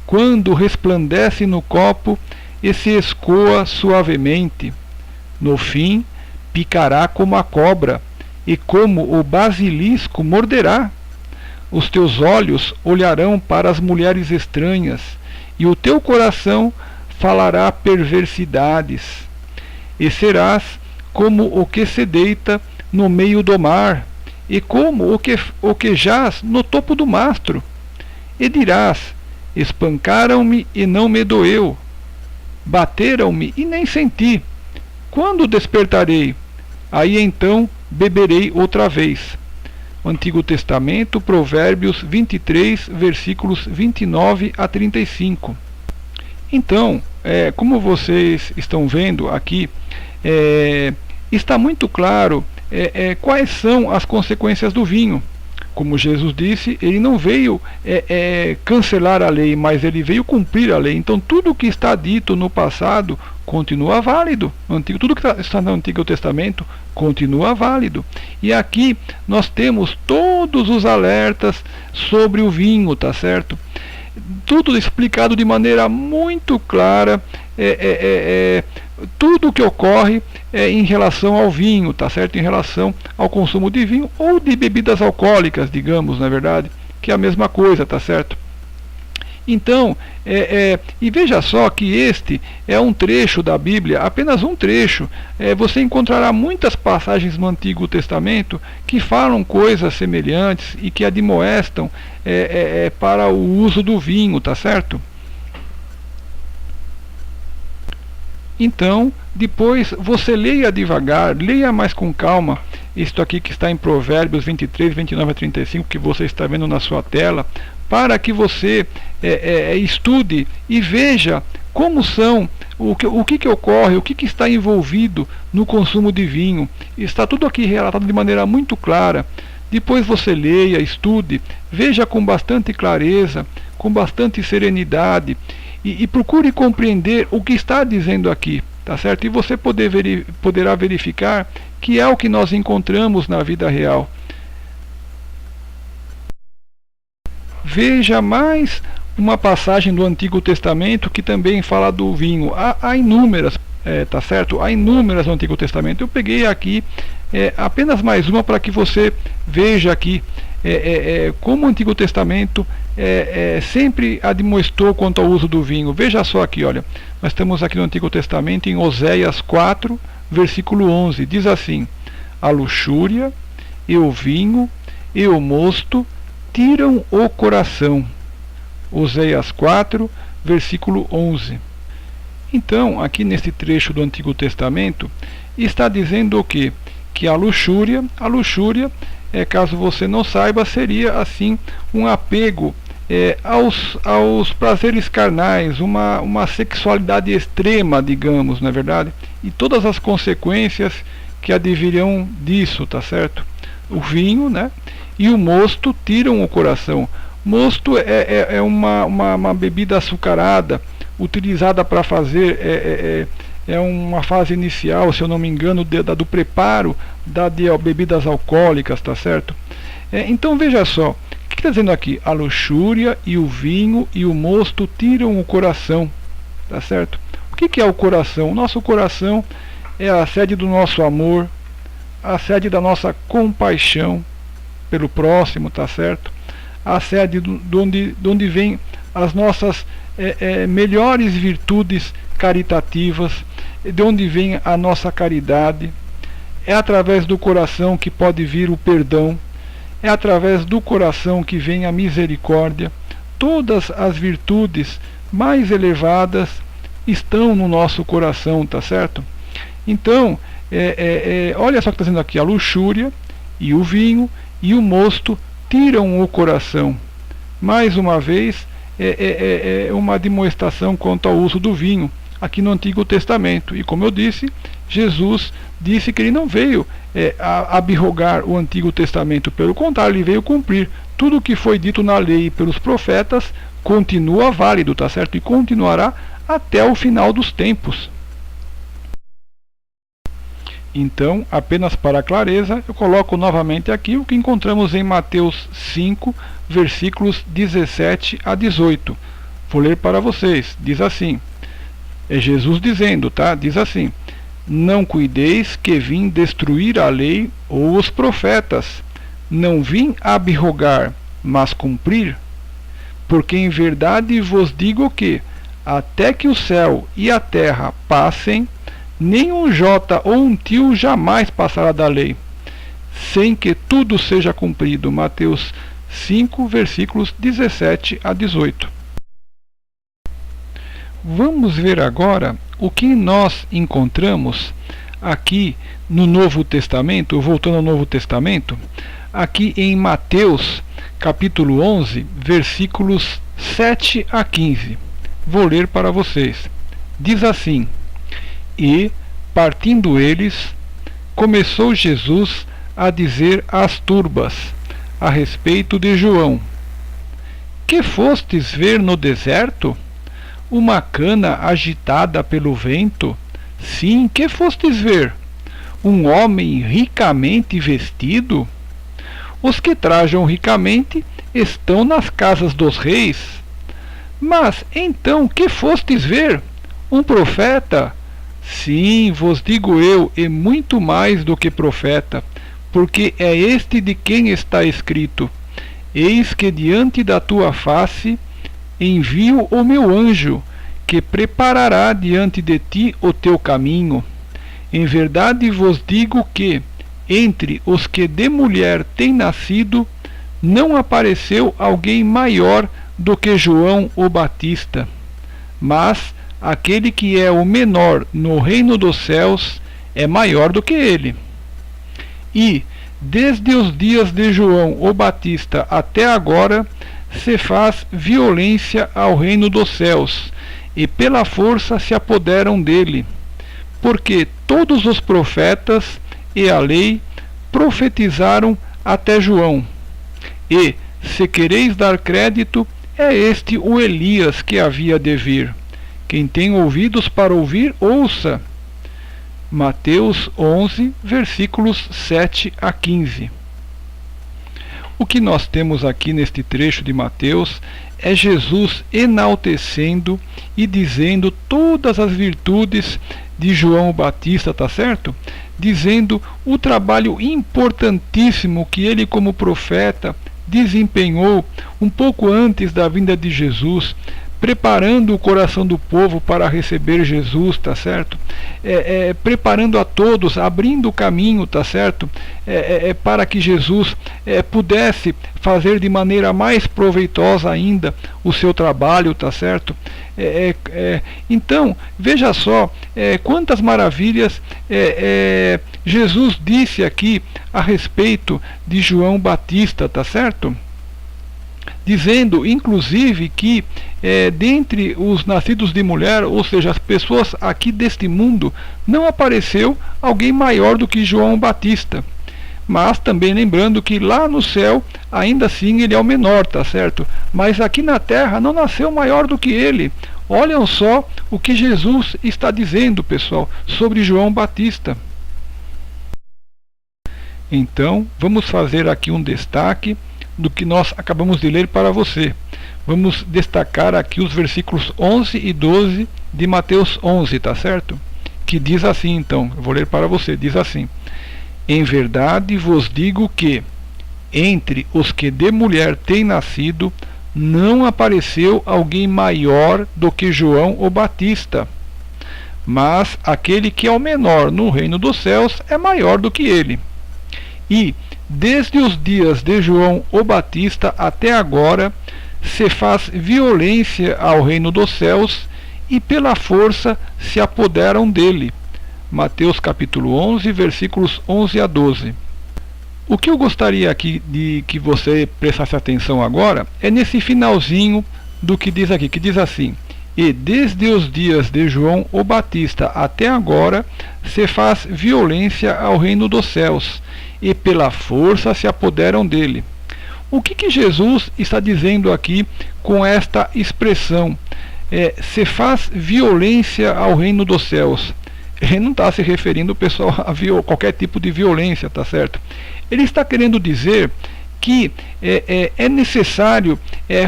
quando resplandece no copo e se escoa suavemente. No fim, picará como a cobra, e como o basilisco morderá. Os teus olhos olharão para as mulheres estranhas, e o teu coração falará perversidades. E serás como o que se deita no meio do mar, e como o que jaz no topo do mastro. E dirás: espancaram-me e não me doeu, bateram-me e nem senti. Quando despertarei? Aí então beberei outra vez. O Antigo Testamento, Provérbios 23, versículos 29 a 35. Então, como vocês estão vendo aqui, está muito claro quais são as consequências do vinho. Como Jesus disse, ele não veio cancelar a lei, mas ele veio cumprir a lei. Então tudo o que está dito no passado continua válido. Tudo que está no Antigo Testamento continua válido. E aqui nós temos todos os alertas sobre o vinho, tá certo? Tudo explicado de maneira muito clara, tudo o que ocorre em relação ao vinho, tá certo? Em relação ao consumo de vinho ou de bebidas alcoólicas, digamos, na verdade, que é a mesma coisa, tá certo? Então, e veja só que este é um trecho da Bíblia, apenas um trecho. Você encontrará muitas passagens no Antigo Testamento que falam coisas semelhantes e que admoestam para o uso do vinho, tá certo? Então, depois você leia devagar, leia mais com calma isto aqui que está em Provérbios 23, 29 a 35, que você está vendo na sua tela, para que você estude e veja como são, o que ocorre, o que está envolvido no consumo de vinho. Está tudo aqui relatado de maneira muito clara. Depois você leia, estude, veja com bastante clareza, com bastante serenidade, e procure compreender o que está dizendo aqui, tá certo? E você poderá verificar que é o que nós encontramos na vida real. Veja mais uma passagem do Antigo Testamento que também fala do vinho. Há inúmeras, tá certo? Há inúmeras no Antigo Testamento. Eu peguei aqui apenas mais uma para que você veja aqui como o Antigo Testamento sempre admoestou quanto ao uso do vinho. Veja só aqui, olha, nós estamos aqui no Antigo Testamento em Oséias 4, versículo 11, diz assim: a luxúria e o vinho e o mosto tiram o coração. Oséias 4, versículo 11. Então, aqui neste trecho do Antigo Testamento, está dizendo o quê? Que a luxúria, caso você não saiba, seria assim um apego aos prazeres carnais, uma sexualidade extrema, digamos, não é verdade? E todas as consequências que advirão disso, tá certo? O vinho, né? E o mosto tiram o coração. Mosto é uma bebida açucarada, utilizada para fazer, uma fase inicial, se eu não me engano, do preparo de bebidas alcoólicas, tá certo? Então veja só, o que está dizendo aqui? A luxúria e o vinho e o mosto tiram o coração, tá certo? O que é o coração? O nosso coração é a sede do nosso amor, a sede da nossa compaixão pelo próximo, tá certo? A sede de onde vem as nossas melhores virtudes caritativas, de onde vem a nossa caridade. É através do coração que pode vir o perdão, é através do coração que vem a misericórdia. Todas as virtudes mais elevadas estão no nosso coração, tá certo? Então, Olha só o que está dizendo aqui: a luxúria e o vinho e o mosto tiram o coração. Mais uma vez, uma demonstração quanto ao uso do vinho aqui no Antigo Testamento. E como eu disse, Jesus disse que ele não veio abrogar o Antigo Testamento, pelo contrário, ele veio cumprir. Tudo o que foi dito na lei pelos profetas continua válido, tá certo? E continuará até o final dos tempos. Então, apenas para clareza, eu coloco novamente aqui o que encontramos em Mateus 5, versículos 17 a 18. Vou ler para vocês. Diz assim: é Jesus dizendo, tá? Diz assim: não cuideis que vim destruir a lei ou os profetas. Não vim abrogar, mas cumprir. Porque em verdade vos digo que, até que o céu e a terra passem, nem um jota ou um tio jamais passará da lei, sem que tudo seja cumprido. Mateus 5, versículos 17 a 18. Vamos ver agora o que nós encontramos aqui no Novo Testamento, voltando ao Novo Testamento, aqui em Mateus, capítulo 11, versículos 7 a 15. Vou ler para vocês. Diz assim: e, partindo eles, começou Jesus a dizer às turbas, a respeito de João: que fostes ver no deserto? Uma cana agitada pelo vento? Sim, que fostes ver? Um homem ricamente vestido? Os que trajam ricamente estão nas casas dos reis. Mas, então, que fostes ver? Um profeta? Sim, vos digo eu, e muito mais do que profeta, porque é este de quem está escrito: eis que diante da tua face envio o meu anjo, que preparará diante de ti o teu caminho. Em verdade vos digo que, entre os que de mulher têm nascido, não apareceu alguém maior do que João o Batista. Mas aquele que é o menor no reino dos céus é maior do que ele. E, desde os dias de João o Batista até agora, se faz violência ao reino dos céus, e pela força se apoderam dele. Porque todos os profetas e a lei profetizaram até João. E, se quereis dar crédito, é este o Elias que havia de vir. Quem tem ouvidos para ouvir, ouça. Mateus 11, versículos 7 a 15. O que nós temos aqui neste trecho de Mateus é Jesus enaltecendo e dizendo todas as virtudes de João Batista, tá certo? Dizendo o trabalho importantíssimo que ele, como profeta, desempenhou um pouco antes da vinda de Jesus, preparando o coração do povo para receber Jesus, tá certo? Preparando a todos, abrindo o caminho, tá certo? Para que Jesus pudesse fazer de maneira mais proveitosa ainda o seu trabalho, tá certo? Então, veja só quantas maravilhas Jesus disse aqui a respeito de João Batista, tá certo? Dizendo, inclusive, que dentre os nascidos de mulher, ou seja, as pessoas aqui deste mundo, não apareceu alguém maior do que João Batista. Mas também lembrando que lá no céu, ainda assim, ele é o menor, tá certo? Mas aqui na terra não nasceu maior do que ele. Olham só o que Jesus está dizendo, pessoal, sobre João Batista. Então, vamos fazer aqui um destaque do que nós acabamos de ler para você. Vamos destacar aqui os versículos 11 e 12 de Mateus 11, tá certo? Que diz assim, então, eu vou ler para você, diz assim: em verdade vos digo que, entre os que de mulher têm nascido, não apareceu alguém maior do que João o Batista. Mas aquele que é o menor no reino dos céus é maior do que ele. E, desde os dias de João o Batista até agora, se faz violência ao reino dos céus, e pela força se apoderam dele. Mateus capítulo 11, versículos 11 a 12. O que eu gostaria aqui de que você prestasse atenção agora é nesse finalzinho do que diz aqui, que diz assim: e desde os dias de João o Batista até agora se faz violência ao reino dos céus, e pela força se apoderam dele. O que Jesus está dizendo aqui com esta expressão? Se faz violência ao reino dos céus. Ele não está se referindo, pessoal, a qualquer tipo de violência, tá certo? Ele está querendo dizer que é necessário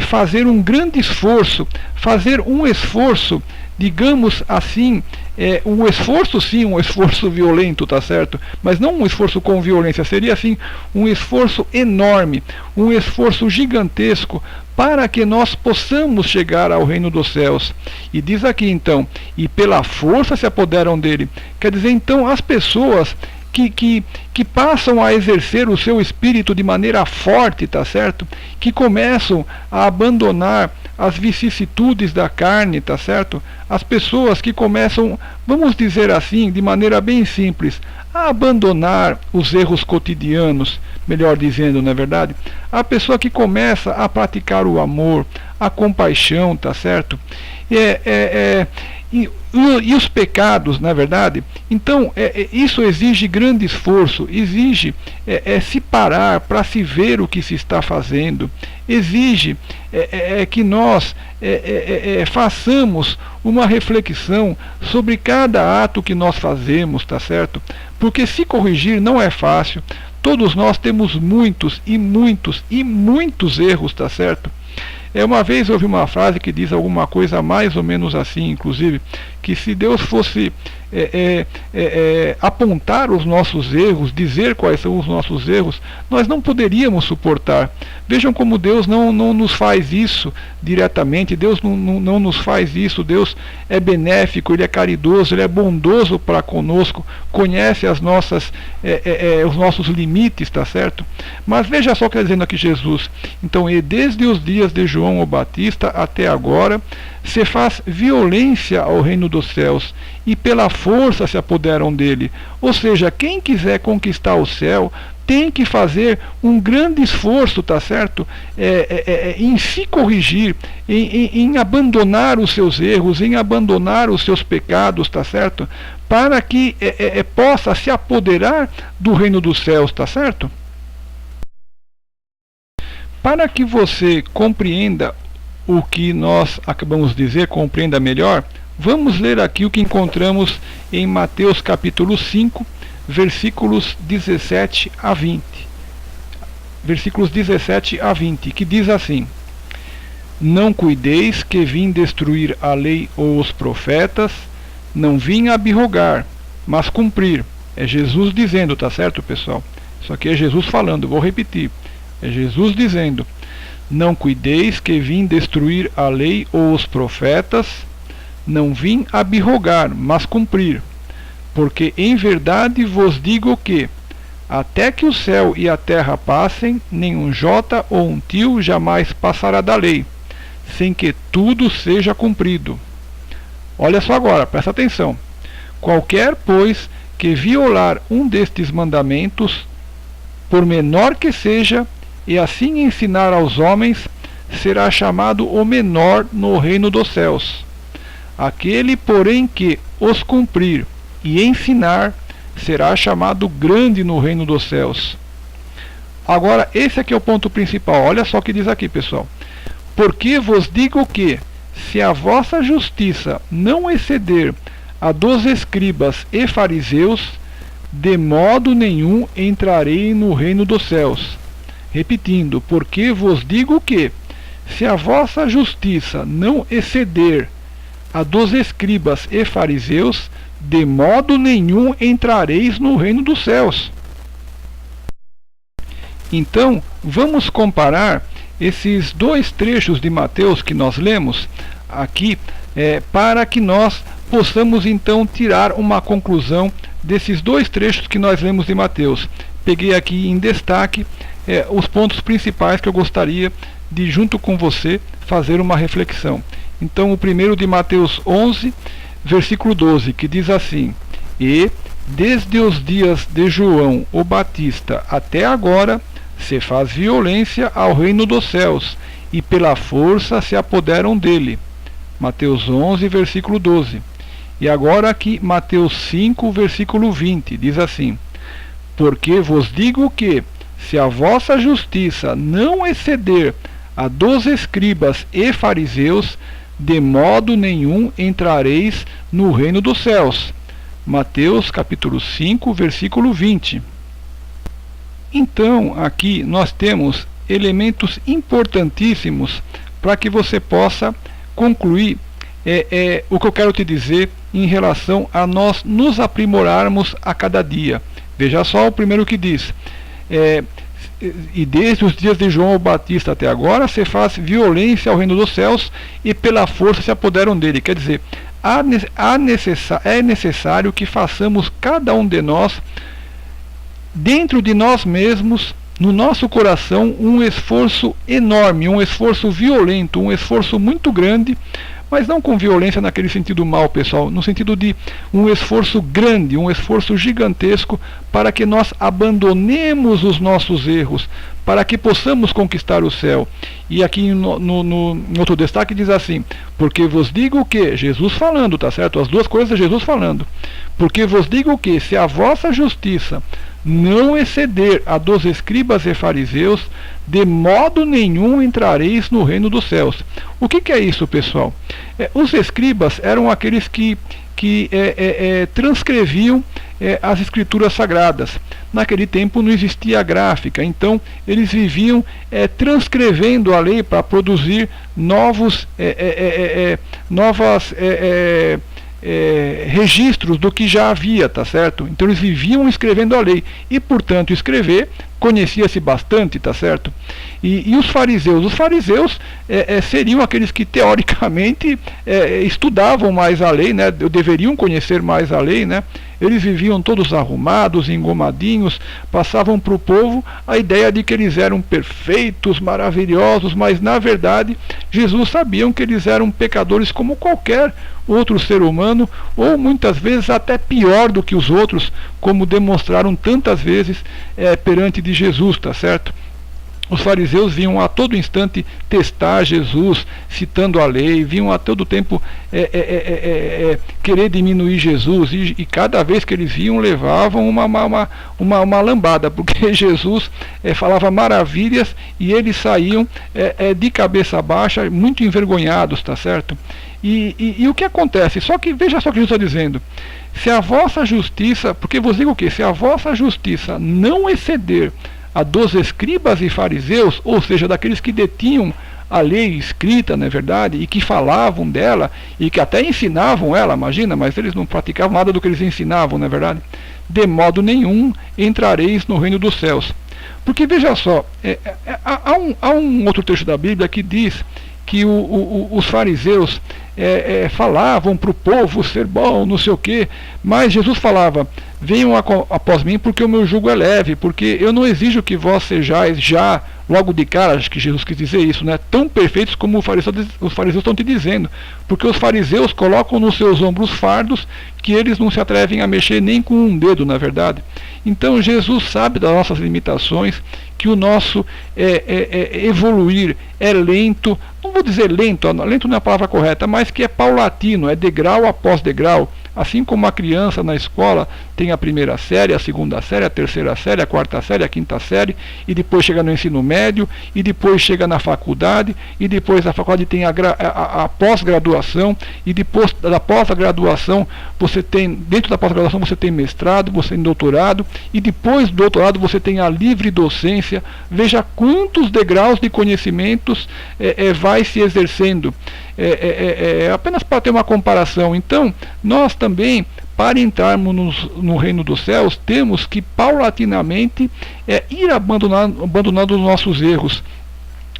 fazer um grande esforço, digamos assim, um esforço sim, um esforço violento, tá certo? Mas não um esforço com violência, seria assim um esforço enorme, um esforço gigantesco para que nós possamos chegar ao reino dos céus. E diz aqui então, e pela força se apoderam dele. Quer dizer, então, as pessoas que passam a exercer o seu espírito de maneira forte, tá certo? Que começam a abandonar as vicissitudes da carne, tá certo? As pessoas que começam, vamos dizer assim, de maneira bem simples, a abandonar os erros cotidianos, melhor dizendo, não é verdade? A pessoa que começa a praticar o amor, a compaixão, tá certo? E os pecados, na verdade. Então, isso exige grande esforço, exige se parar para se ver o que se está fazendo, exige que nós façamos uma reflexão sobre cada ato que nós fazemos, tá certo? Porque se corrigir não é fácil. Todos nós temos muitos e muitos e muitos erros, tá certo? Uma vez eu ouvi uma frase que diz alguma coisa mais ou menos assim, inclusive, que se Deus fosse apontar os nossos erros, dizer quais são os nossos erros, nós não poderíamos suportar. Vejam como Deus não nos faz isso diretamente, Deus não nos faz isso. Deus é benéfico, Ele é caridoso, Ele é bondoso para conosco, conhece os nossos limites, tá certo? Mas veja só o que está dizendo aqui Jesus. Então, e desde os dias de João o Batista até agora, se faz violência ao reino dos céus, e pela força se apoderam dele. Ou seja, quem quiser conquistar o céu tem que fazer um grande esforço, tá certo? Em se corrigir, em abandonar os seus erros, em abandonar os seus pecados, tá certo? Para que possa se apoderar do reino dos céus, tá certo? Para que você compreenda o que nós acabamos de dizer, compreenda melhor, vamos ler aqui o que encontramos em Mateus capítulo 5, versículos 17 a 20. Versículos 17 a 20, que diz assim: não cuideis que vim destruir a lei ou os profetas, não vim abrogar, mas cumprir. É Jesus dizendo, tá certo, pessoal? Isso aqui é Jesus falando, vou repetir. É Jesus dizendo: não cuideis que vim destruir a lei ou os profetas, não vim abrogar, mas cumprir. Porque em verdade vos digo que, até que o céu e a terra passem, nenhum jota ou um tio jamais passará da lei, sem que tudo seja cumprido. Olha só agora, presta atenção. Qualquer, pois, que violar um destes mandamentos, por menor que seja, e assim ensinar aos homens, será chamado o menor no reino dos céus. Aquele, porém, que os cumprir e ensinar, será chamado grande no reino dos céus. Agora, esse aqui é o ponto principal. Olha só o que diz aqui, pessoal. Porque vos digo que, se a vossa justiça não exceder a dos escribas e fariseus, de modo nenhum entrarei no reino dos céus. Repetindo, porque vos digo que, se a vossa justiça não exceder a dos escribas e fariseus, de modo nenhum entrareis no reino dos céus. Então, vamos comparar esses dois trechos de Mateus que nós lemos aqui, para que nós possamos então tirar uma conclusão desses dois trechos que nós lemos de Mateus. Peguei aqui em destaque os pontos principais que eu gostaria de, junto com você, fazer uma reflexão. Então, o primeiro de Mateus 11, versículo 12, que diz assim: E, desde os dias de João o Batista até agora, se faz violência ao reino dos céus, e pela força se apoderam dele. Mateus 11, versículo 12. E agora aqui, Mateus 5, versículo 20, diz assim: Porque vos digo que, se a vossa justiça não exceder a dos escribas e fariseus, de modo nenhum entrareis no reino dos céus. Mateus capítulo 5, versículo 20. Então, aqui nós temos elementos importantíssimos para que você possa concluir o que eu quero te dizer em relação a nós nos aprimorarmos a cada dia. Veja só o primeiro que diz: e desde os dias de João o Batista até agora, se faz violência ao reino dos céus, e pela força se apoderam dele. Quer dizer, é necessário que façamos cada um de nós, dentro de nós mesmos, no nosso coração, um esforço enorme, um esforço violento, um esforço muito grande, mas não com violência naquele sentido mal, pessoal, no sentido de um esforço grande, um esforço gigantesco, para que nós abandonemos os nossos erros, para que possamos conquistar o céu. E aqui no outro destaque diz assim: porque vos digo que, Jesus falando, tá certo? As duas coisas, Jesus falando. Porque vos digo que, se a vossa justiça não exceder a dos escribas e fariseus, de modo nenhum entrareis no reino dos céus. O que é isso, pessoal? Os escribas eram aqueles que transcreviam as escrituras sagradas. Naquele tempo não existia gráfica, então eles viviam transcrevendo a lei para produzir novos registros do que já havia, tá certo? Então eles viviam escrevendo a lei, e portanto escrever conhecia-se bastante, tá certo? E os fariseus seriam aqueles que teoricamente estudavam mais a lei, né? Deveriam conhecer mais a lei, né? Eles viviam todos arrumados, engomadinhos, passavam para o povo a ideia de que eles eram perfeitos, maravilhosos, mas na verdade Jesus sabia que eles eram pecadores como qualquer outro ser humano, ou muitas vezes até pior do que os outros, como demonstraram tantas vezes perante de Jesus, tá certo? Os fariseus vinham a todo instante testar Jesus, citando a lei, vinham a todo tempo querer diminuir Jesus, e cada vez que eles viam, levavam uma lambada, porque Jesus falava maravilhas, e eles saíam de cabeça baixa, muito envergonhados, tá certo? E o que acontece? Só que, veja só o que Jesus está dizendo: se a vossa justiça, porque vos digo o quê? Se a vossa justiça não exceder a dos escribas e fariseus, ou seja, daqueles que detinham a lei escrita, não é verdade, e que falavam dela, e que até ensinavam ela, imagina, mas eles não praticavam nada do que eles ensinavam, não é verdade? De modo nenhum entrareis no reino dos céus. Porque veja só, há um outro trecho da Bíblia que diz que os fariseus falavam para o povo ser bom, não sei o quê, mas Jesus falava: venham após mim, porque o meu jugo é leve, porque eu não exijo que vós sejais já, logo de cara, acho que Jesus quis dizer isso, né, tão perfeitos como os fariseus estão te dizendo, porque os fariseus colocam nos seus ombros fardos que eles não se atrevem a mexer nem com um dedo, na verdade. Então Jesus sabe das nossas limitações, que o nosso evoluir é lento, não vou dizer lento não é a palavra correta, mas que é paulatino, é degrau após degrau. Assim como a criança na escola tem a primeira série, a segunda série, a terceira série, a quarta série, a quinta série, e depois chega no ensino médio, e depois chega na faculdade, e depois da faculdade tem a pós-graduação, e depois da pós-graduação você tem, dentro da pós-graduação você tem mestrado, você tem doutorado, e depois do doutorado você tem a livre docência. Veja quantos degraus de conhecimentos vai se exercendo. Apenas para ter uma comparação. Então, nós também, para entrarmos no reino dos céus, temos que paulatinamente ir abandonando os nossos erros,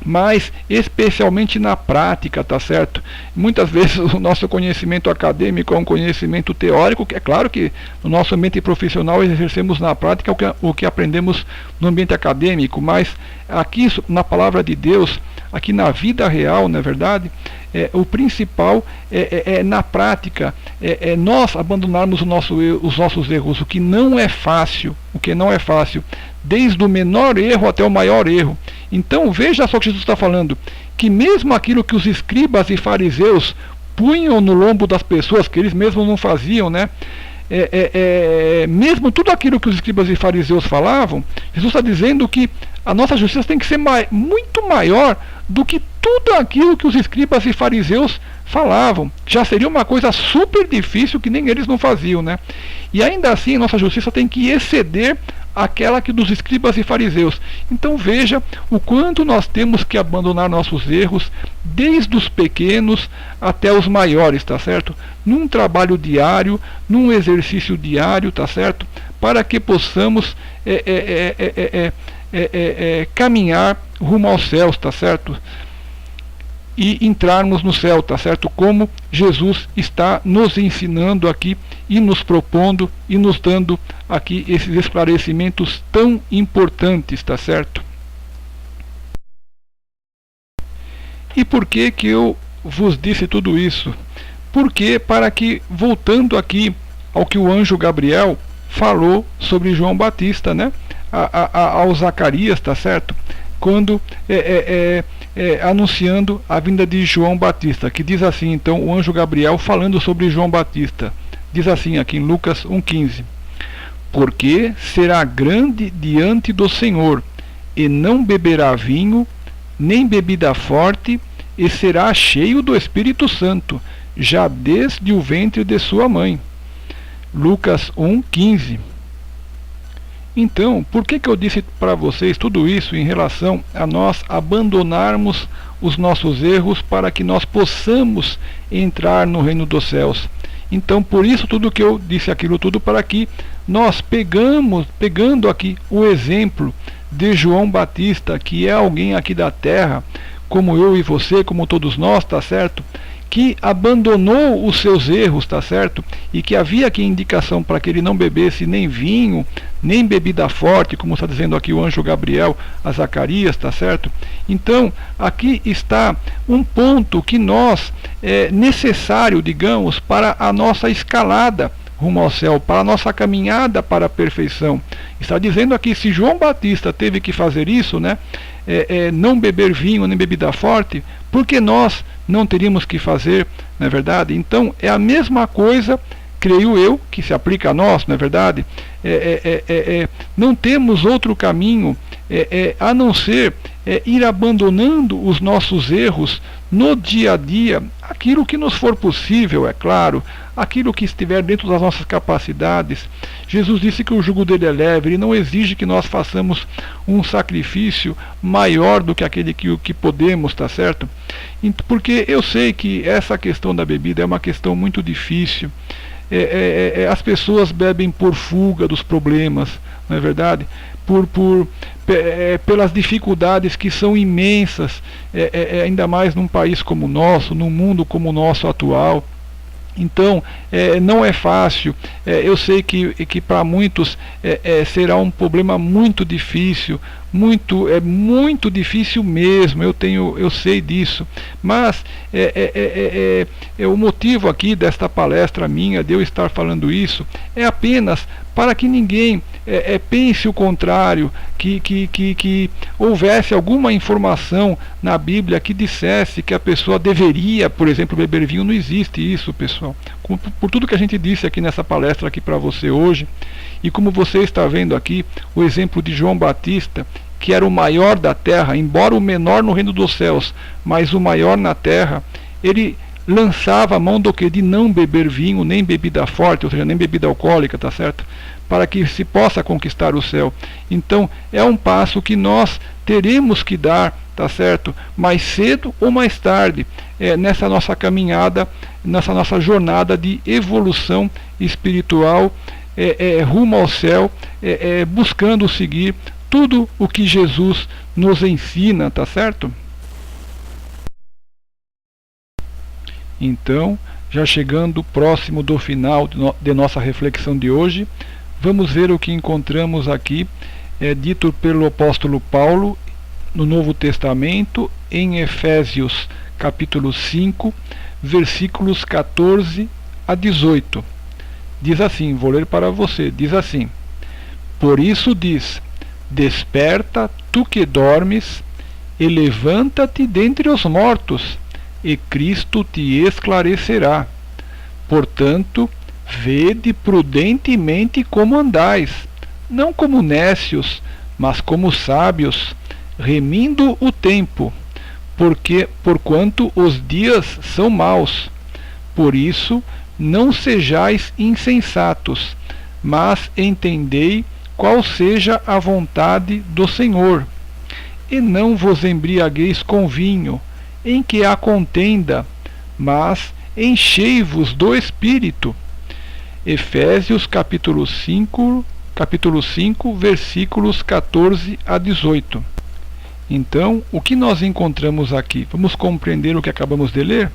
mas especialmente na prática, tá certo? Muitas vezes o nosso conhecimento acadêmico é um conhecimento teórico, que é claro que no nosso ambiente profissional exercemos na prática o que aprendemos no ambiente acadêmico, mas aqui na palavra de Deus aqui na vida real, não é verdade? O principal na prática, nós abandonarmos os nossos erros, o que não é fácil, desde o menor erro até o maior erro. Então veja só o que Jesus está falando, que mesmo aquilo que os escribas e fariseus punham no lombo das pessoas, que eles mesmos não faziam, né? Mesmo tudo aquilo que os escribas e fariseus falavam, Jesus está dizendo que a nossa justiça tem que ser muito maior do que tudo aquilo que os escribas e fariseus falavam. Já seria uma coisa super difícil que nem eles não faziam, né? E ainda assim, nossa justiça tem que exceder aquela que dos escribas e fariseus. Então veja o quanto nós temos que abandonar nossos erros, desde os pequenos até os maiores, tá certo? Num trabalho diário, num exercício diário, tá certo? Para que possamos caminhar rumo aos céus, tá certo? E entrarmos no céu, tá certo? Como Jesus está nos ensinando aqui e nos propondo e nos dando aqui esses esclarecimentos tão importantes, tá certo? E por que que eu vos disse tudo isso? Porque para que, voltando aqui ao que o anjo Gabriel falou sobre João Batista, né? Ao Zacarias, tá certo? Quando anunciando a vinda de João Batista, que diz assim, então, o anjo Gabriel falando sobre João Batista, diz assim aqui em Lucas 1,15: porque será grande diante do Senhor, e não beberá vinho, nem bebida forte, e será cheio do Espírito Santo, já desde o ventre de sua mãe. Lucas 1,15. Então, por que eu disse para vocês tudo isso em relação a nós abandonarmos os nossos erros para que nós possamos entrar no reino dos céus? Então, por isso tudo que eu disse aquilo tudo, para que nós pegando aqui o exemplo de João Batista, que é alguém aqui da terra, como eu e você, como todos nós, tá certo? Que abandonou os seus erros, tá certo? E que havia aqui indicação para que ele não bebesse nem vinho, nem bebida forte, como está dizendo aqui o anjo Gabriel a Zacarias, tá certo? Então, aqui está um ponto que nós é necessário, digamos, para a nossa escalada rumo ao céu, para a nossa caminhada para a perfeição. Está dizendo aqui, se João Batista teve que fazer isso, né? Não beber vinho nem bebida forte, porque nós não teríamos que fazer, não é verdade? Então é a mesma coisa, creio eu, que se aplica a nós, não é verdade? Não temos outro caminho a não ser ir abandonando os nossos erros no dia a dia, aquilo que nos for possível, é claro, aquilo que estiver dentro das nossas capacidades. Jesus disse que o jugo dele é leve, ele não exige que nós façamos um sacrifício maior do que aquele que podemos, tá certo? Porque eu sei que essa questão da bebida é uma questão muito difícil. As pessoas bebem por fuga dos problemas, não é verdade? Pelas dificuldades que são imensas, ainda mais num país como o nosso, num mundo como o nosso atual. Então, não é fácil. Eu sei que para muitos será um problema muito difícil, muito difícil mesmo. Eu sei disso. Mas o motivo aqui desta palestra minha, de eu estar falando isso, é apenas para que ninguém pense o contrário, que houvesse alguma informação na Bíblia que dissesse que a pessoa deveria, por exemplo, beber vinho. Não existe isso, pessoal. Por tudo que a gente disse aqui nessa palestra aqui para você hoje, e como você está vendo aqui, o exemplo de João Batista, que era o maior da terra, embora o menor no reino dos céus, mas o maior na terra, ele lançava a mão do que? De não beber vinho, nem bebida forte, ou seja, nem bebida alcoólica, tá certo? Para que se possa conquistar o céu. Então, é um passo que nós teremos que dar, tá certo? Mais cedo ou mais tarde, nessa nossa caminhada, nessa nossa jornada de evolução espiritual, rumo ao céu, buscando seguir tudo o que Jesus nos ensina, tá certo? Então, já chegando próximo do final de nossa reflexão de hoje, vamos ver o que encontramos aqui, dito pelo apóstolo Paulo no Novo Testamento, em Efésios capítulo 5, versículos 14 a 18. Diz assim, vou ler para você, diz assim: Por isso diz, desperta, tu que dormes, e levanta-te dentre os mortos, e Cristo te esclarecerá. Portanto, vede prudentemente como andais, não como nécios, mas como sábios, remindo o tempo, porquanto os dias são maus. Por isso, não sejais insensatos, mas entendei qual seja a vontade do Senhor. E não vos embriagueis com vinho, em que há contenda, mas enchei-vos do Espírito. Efésios capítulo 5, versículos 14 a 18. Então, o que nós encontramos aqui? Vamos compreender o que acabamos de ler?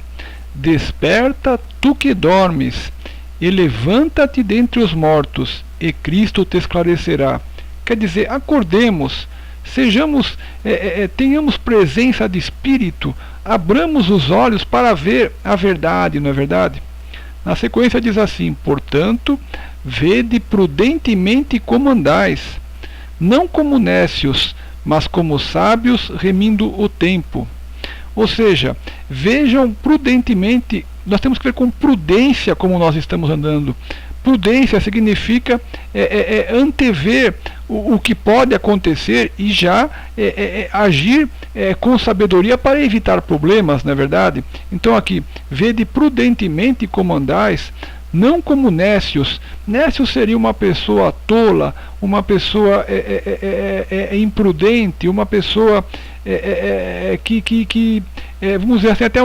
Desperta, tu que dormes, e levanta-te dentre os mortos, e Cristo te esclarecerá. Quer dizer, acordemos, sejamos, tenhamos presença de Espírito, abramos os olhos para ver a verdade, não é verdade? Na sequência diz assim: portanto, vede prudentemente como andais, não como nécios, mas como sábios, remindo o tempo. Ou seja, vejam prudentemente, nós temos que ver com prudência como nós estamos andando. Prudência significa antever o que pode acontecer e já agir com sabedoria para evitar problemas, não é verdade? Então aqui, vede prudentemente como andais, não como nécios. Nécio seria uma pessoa tola, uma pessoa imprudente, uma pessoa que vamos dizer assim, até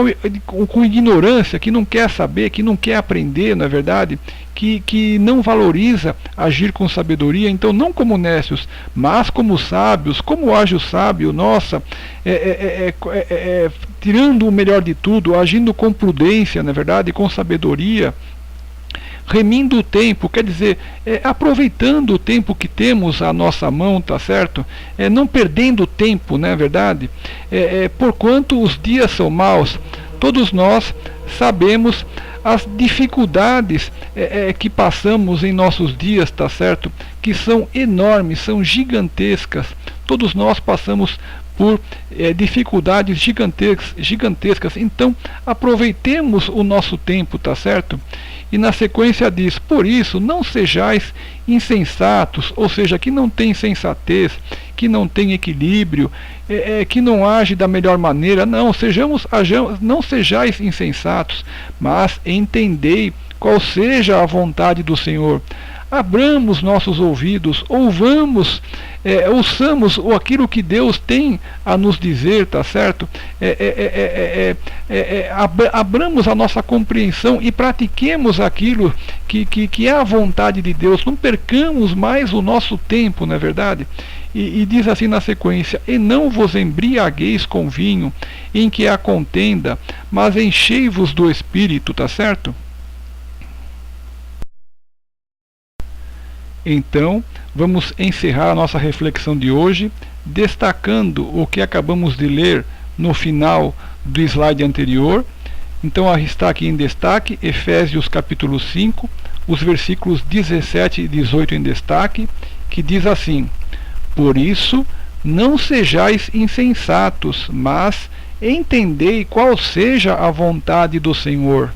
com ignorância, que não quer saber, que não quer aprender, não é verdade? Que não valoriza agir com sabedoria. Então, não como nécios, mas como sábios. Como age o sábio? Nossa, tirando o melhor de tudo, agindo com prudência, não é verdade? Com sabedoria, remindo o tempo, quer dizer, aproveitando o tempo que temos à nossa mão, tá certo? Não perdendo tempo, não é verdade? Porquanto os dias são maus. Todos nós sabemos as dificuldades que passamos em nossos dias, tá certo? Que são enormes, são gigantescas. Todos nós passamos por dificuldades gigantescas. Então, aproveitemos o nosso tempo, tá certo? E na sequência diz: por isso, não sejais insensatos, ou seja, que não tem sensatez, que não tem equilíbrio, que não age da melhor maneira. Não, não sejais insensatos, mas entendei qual seja a vontade do Senhor. Abramos nossos ouvidos, ouçamos aquilo que Deus tem a nos dizer, tá certo? Abramos a nossa compreensão e pratiquemos aquilo que é a vontade de Deus. Não percamos mais o nosso tempo, não é verdade? E diz assim na sequência: e não vos embriagueis com vinho, em que há contenda, mas enchei-vos do Espírito, tá certo? Então, vamos encerrar a nossa reflexão de hoje, destacando o que acabamos de ler no final do slide anterior. Então, está aqui em destaque, Efésios capítulo 5, os versículos 17 e 18 em destaque, que diz assim: por isso, não sejais insensatos, mas entendei qual seja a vontade do Senhor.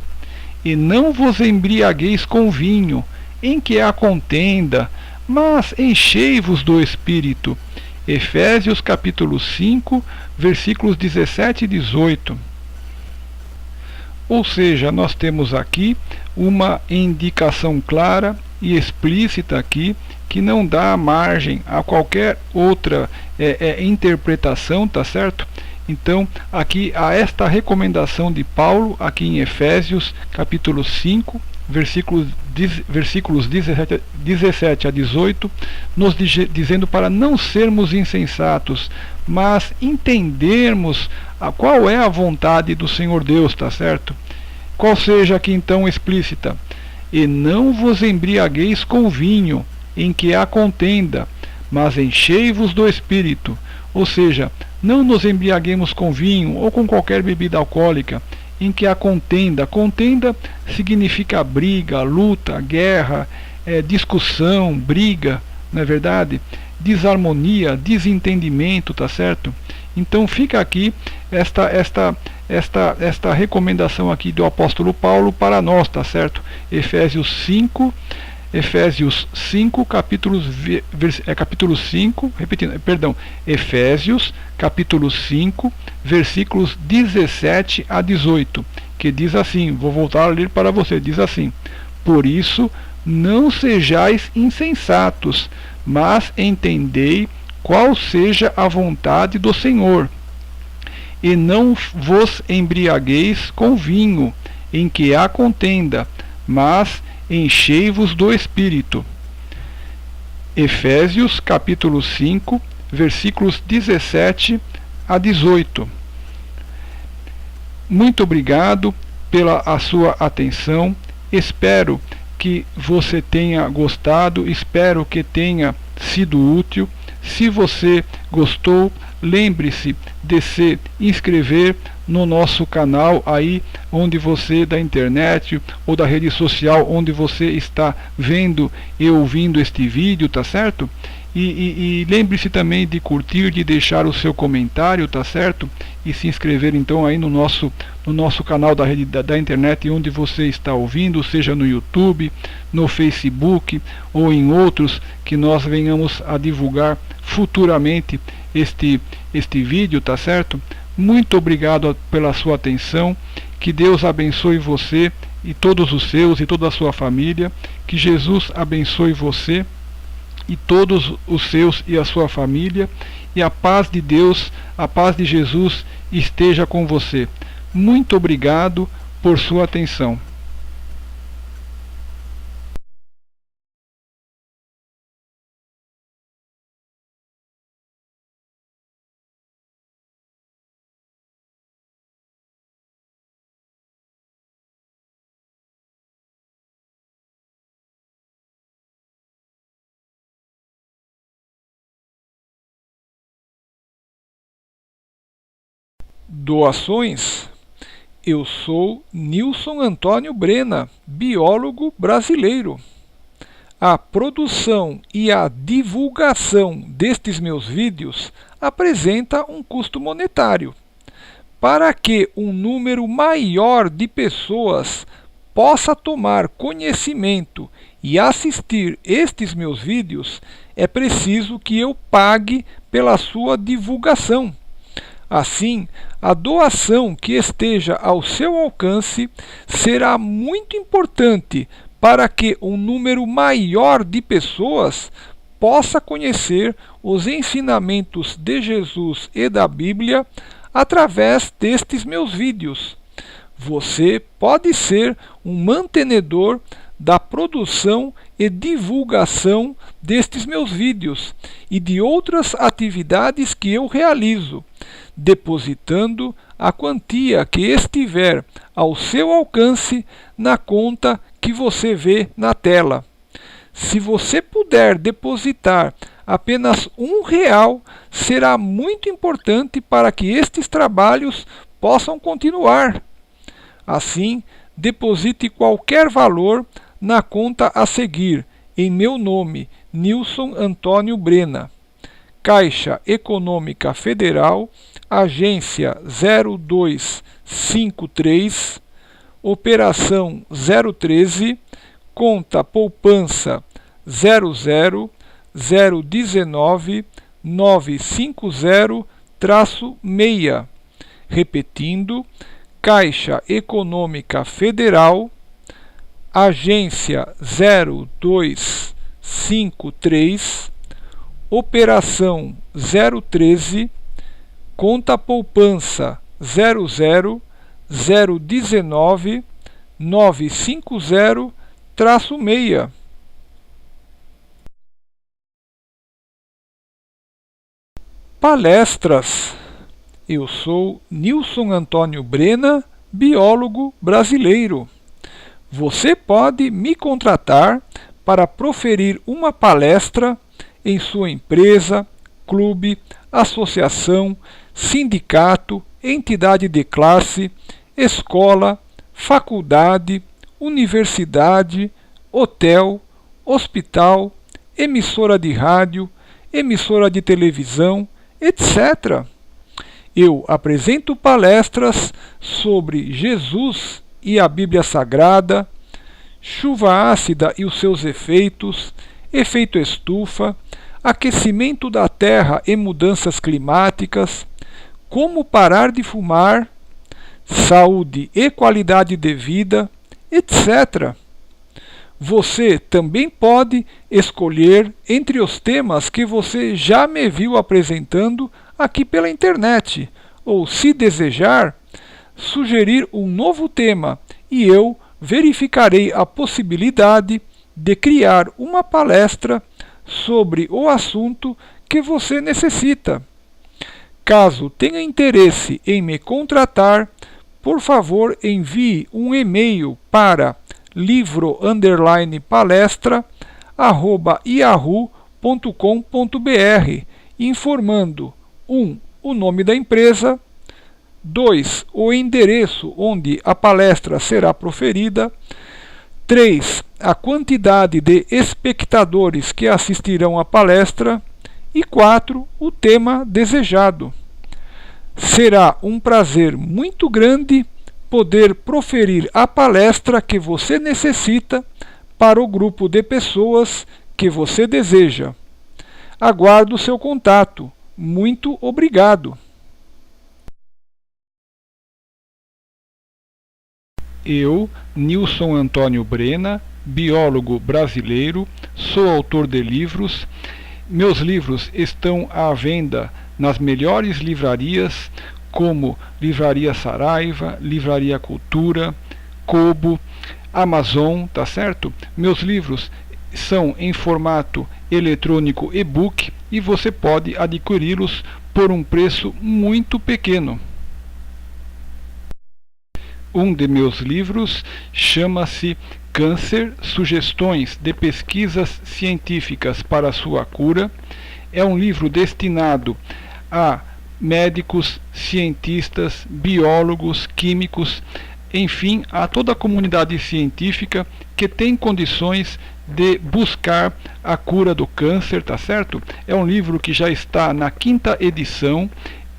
E não vos embriagueis com vinho, em que há contenda, mas enchei-vos do Espírito. Efésios capítulo 5, versículos 17 e 18. Ou seja, nós temos aqui uma indicação clara e explícita aqui, que não dá margem a qualquer outra interpretação, tá certo? Então, aqui há esta recomendação de Paulo, aqui em Efésios capítulo 5, versículos 17 a 18, nos dizendo para não sermos insensatos, mas entendermos qual é a vontade do Senhor Deus, tá certo? Qual seja aqui então explícita: e não vos embriagueis com vinho, em que há contenda, mas enchei-vos do Espírito. Ou seja, não nos embriaguemos com vinho ou com qualquer bebida alcoólica, em que há contenda. Contenda significa briga, luta, guerra, discussão, briga, não é verdade? Desarmonia, desentendimento, tá certo? Então fica aqui esta recomendação aqui do apóstolo Paulo para nós, tá certo? Efésios 5, capítulo 5, repetindo, perdão, Efésios, capítulo 5, versículos 17 a 18, que diz assim, vou voltar a ler para você, diz assim: por isso, não sejais insensatos, mas entendei qual seja a vontade do Senhor. E não vos embriagueis com vinho, em que há contenda, mas enchei-vos do Espírito. Efésios capítulo 5, versículos 17 a 18. Muito obrigado pela sua atenção. Espero que você tenha gostado, espero que tenha sido útil. Se você gostou, lembre-se de se inscrever no nosso canal aí onde você, da internet ou da rede social onde você está vendo e ouvindo este vídeo, tá certo? E lembre-se também de curtir, de deixar o seu comentário, tá certo? E se inscrever então aí no nosso canal da rede da internet onde você está ouvindo, seja no YouTube, no Facebook ou em outros que nós venhamos a divulgar futuramente este vídeo, tá certo? Muito obrigado pela sua atenção, que Deus abençoe você e todos os seus e toda a sua família, que Jesus abençoe você e todos os seus e a sua família, e a paz de Deus, a paz de Jesus esteja com você. Muito obrigado por sua atenção. Doações? Eu sou Nilson Antônio Brena, biólogo brasileiro. A produção e a divulgação destes meus vídeos apresenta um custo monetário. Para que um número maior de pessoas possa tomar conhecimento e assistir estes meus vídeos, é preciso que eu pague pela sua divulgação. Assim, a doação que esteja ao seu alcance será muito importante para que um número maior de pessoas possa conhecer os ensinamentos de Jesus e da Bíblia através destes meus vídeos. Você pode ser um mantenedor da produção e divulgação destes meus vídeos e de outras atividades que eu realizo, depositando a quantia que estiver ao seu alcance na conta que você vê na tela. Se você puder depositar apenas R$1, será muito importante para que estes trabalhos possam continuar. Assim, deposite qualquer valor na conta a seguir, em meu nome, Nilson Antônio Brena. Caixa Econômica Federal, Agência 0253, Operação 013, Conta Poupança 00019 950-6. Repetindo, Caixa Econômica Federal, Agência 0253, Operação 013, Conta Poupança 00019 950-6. Palestras. Eu sou Nilson Antônio Brena, biólogo brasileiro. Você pode me contratar para proferir uma palestra em sua empresa, clube, associação, sindicato, entidade de classe, escola, faculdade, universidade, hotel, hospital, emissora de rádio, emissora de televisão, etc. Eu apresento palestras sobre Jesus e a Bíblia Sagrada, chuva ácida e os seus efeitos, efeito estufa, aquecimento da Terra e mudanças climáticas, como parar de fumar, saúde e qualidade de vida, etc. Você também pode escolher entre os temas que você já me viu apresentando aqui pela internet, ou, se desejar, sugerir um novo tema e eu verificarei a possibilidade de criar uma palestra sobre o assunto que você necessita. Caso tenha interesse em me contratar, por favor envie um e-mail para livro_palestra@yahoo.com.br informando 1. O nome da empresa, 2. O endereço onde a palestra será proferida, 3. A quantidade de espectadores que assistirão à palestra e 4. O tema desejado. Será um prazer muito grande poder proferir a palestra que você necessita para o grupo de pessoas que você deseja. Aguardo seu contato. Muito obrigado. Eu, Nilson Antônio Brena, biólogo brasileiro, sou autor de livros. Meus livros estão à venda nas melhores livrarias, como Livraria Saraiva, Livraria Cultura, Kobo, Amazon, tá certo? Meus livros são em formato eletrônico e-book e você pode adquiri-los por um preço muito pequeno. Um de meus livros chama-se Câncer, Sugestões de Pesquisas Científicas para a Sua Cura. É um livro destinado a médicos, cientistas, biólogos, químicos, enfim, a toda a comunidade científica que tem condições de buscar a cura do câncer, tá certo? É um livro que já está na 5ª edição.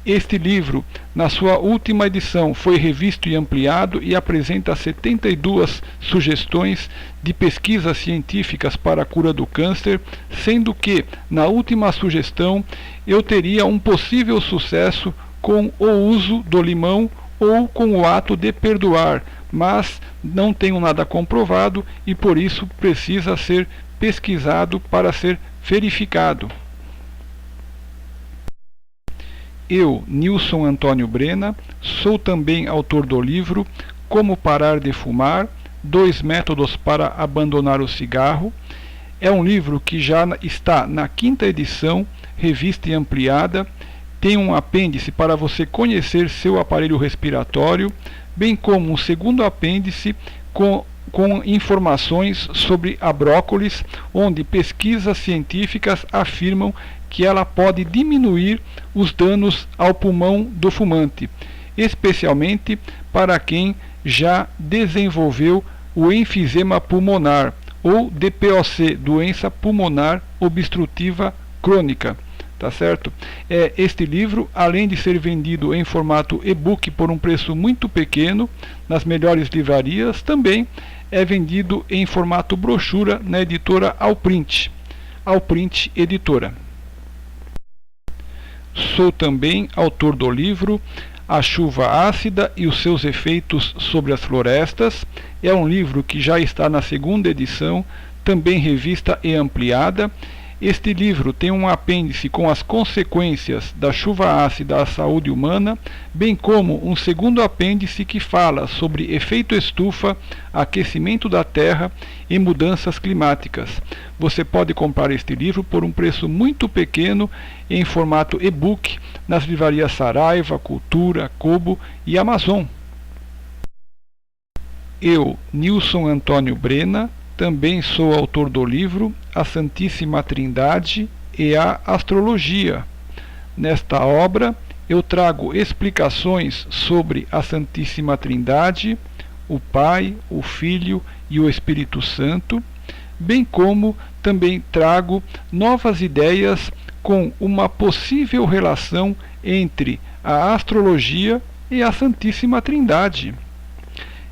Este livro, na sua última edição, foi revisto e ampliado e apresenta 72 sugestões de pesquisas científicas para a cura do câncer, sendo que, na última sugestão, eu teria um possível sucesso com o uso do limão ou com o ato de perdoar, mas não tenho nada comprovado e por isso precisa ser pesquisado para ser verificado. Eu, Nilson Antônio Brena, sou também autor do livro Como Parar de Fumar, 2 métodos para abandonar o cigarro. É um livro que já está na 5ª edição, revista e ampliada. Tem um apêndice para você conhecer seu aparelho respiratório, bem como um segundo apêndice com informações sobre a brócolis, onde pesquisas científicas afirmam que ela pode diminuir os danos ao pulmão do fumante, especialmente para quem já desenvolveu o enfisema pulmonar ou DPOC, doença pulmonar obstrutiva crônica. Tá certo? Este livro, além de ser vendido em formato e-book por um preço muito pequeno nas melhores livrarias, também é vendido em formato brochura na editora Alprint Editora. Sou também autor do livro A Chuva Ácida e os Seus Efeitos sobre as Florestas. É um livro que já está na 2ª edição, também revista e ampliada. Este livro tem um apêndice com as consequências da chuva ácida à saúde humana, bem como um segundo apêndice que fala sobre efeito estufa, aquecimento da Terra e mudanças climáticas. Você pode comprar este livro por um preço muito pequeno em formato e-book nas livrarias Saraiva, Cultura, Kobo e Amazon. Eu, Nilson Antônio Brena, também sou autor do livro A Santíssima Trindade, e a Astrologia. Nesta obra, eu trago explicações sobre a Santíssima Trindade, o Pai, o Filho e o Espírito Santo, bem como também trago novas ideias com uma possível relação entre a astrologia e a Santíssima Trindade.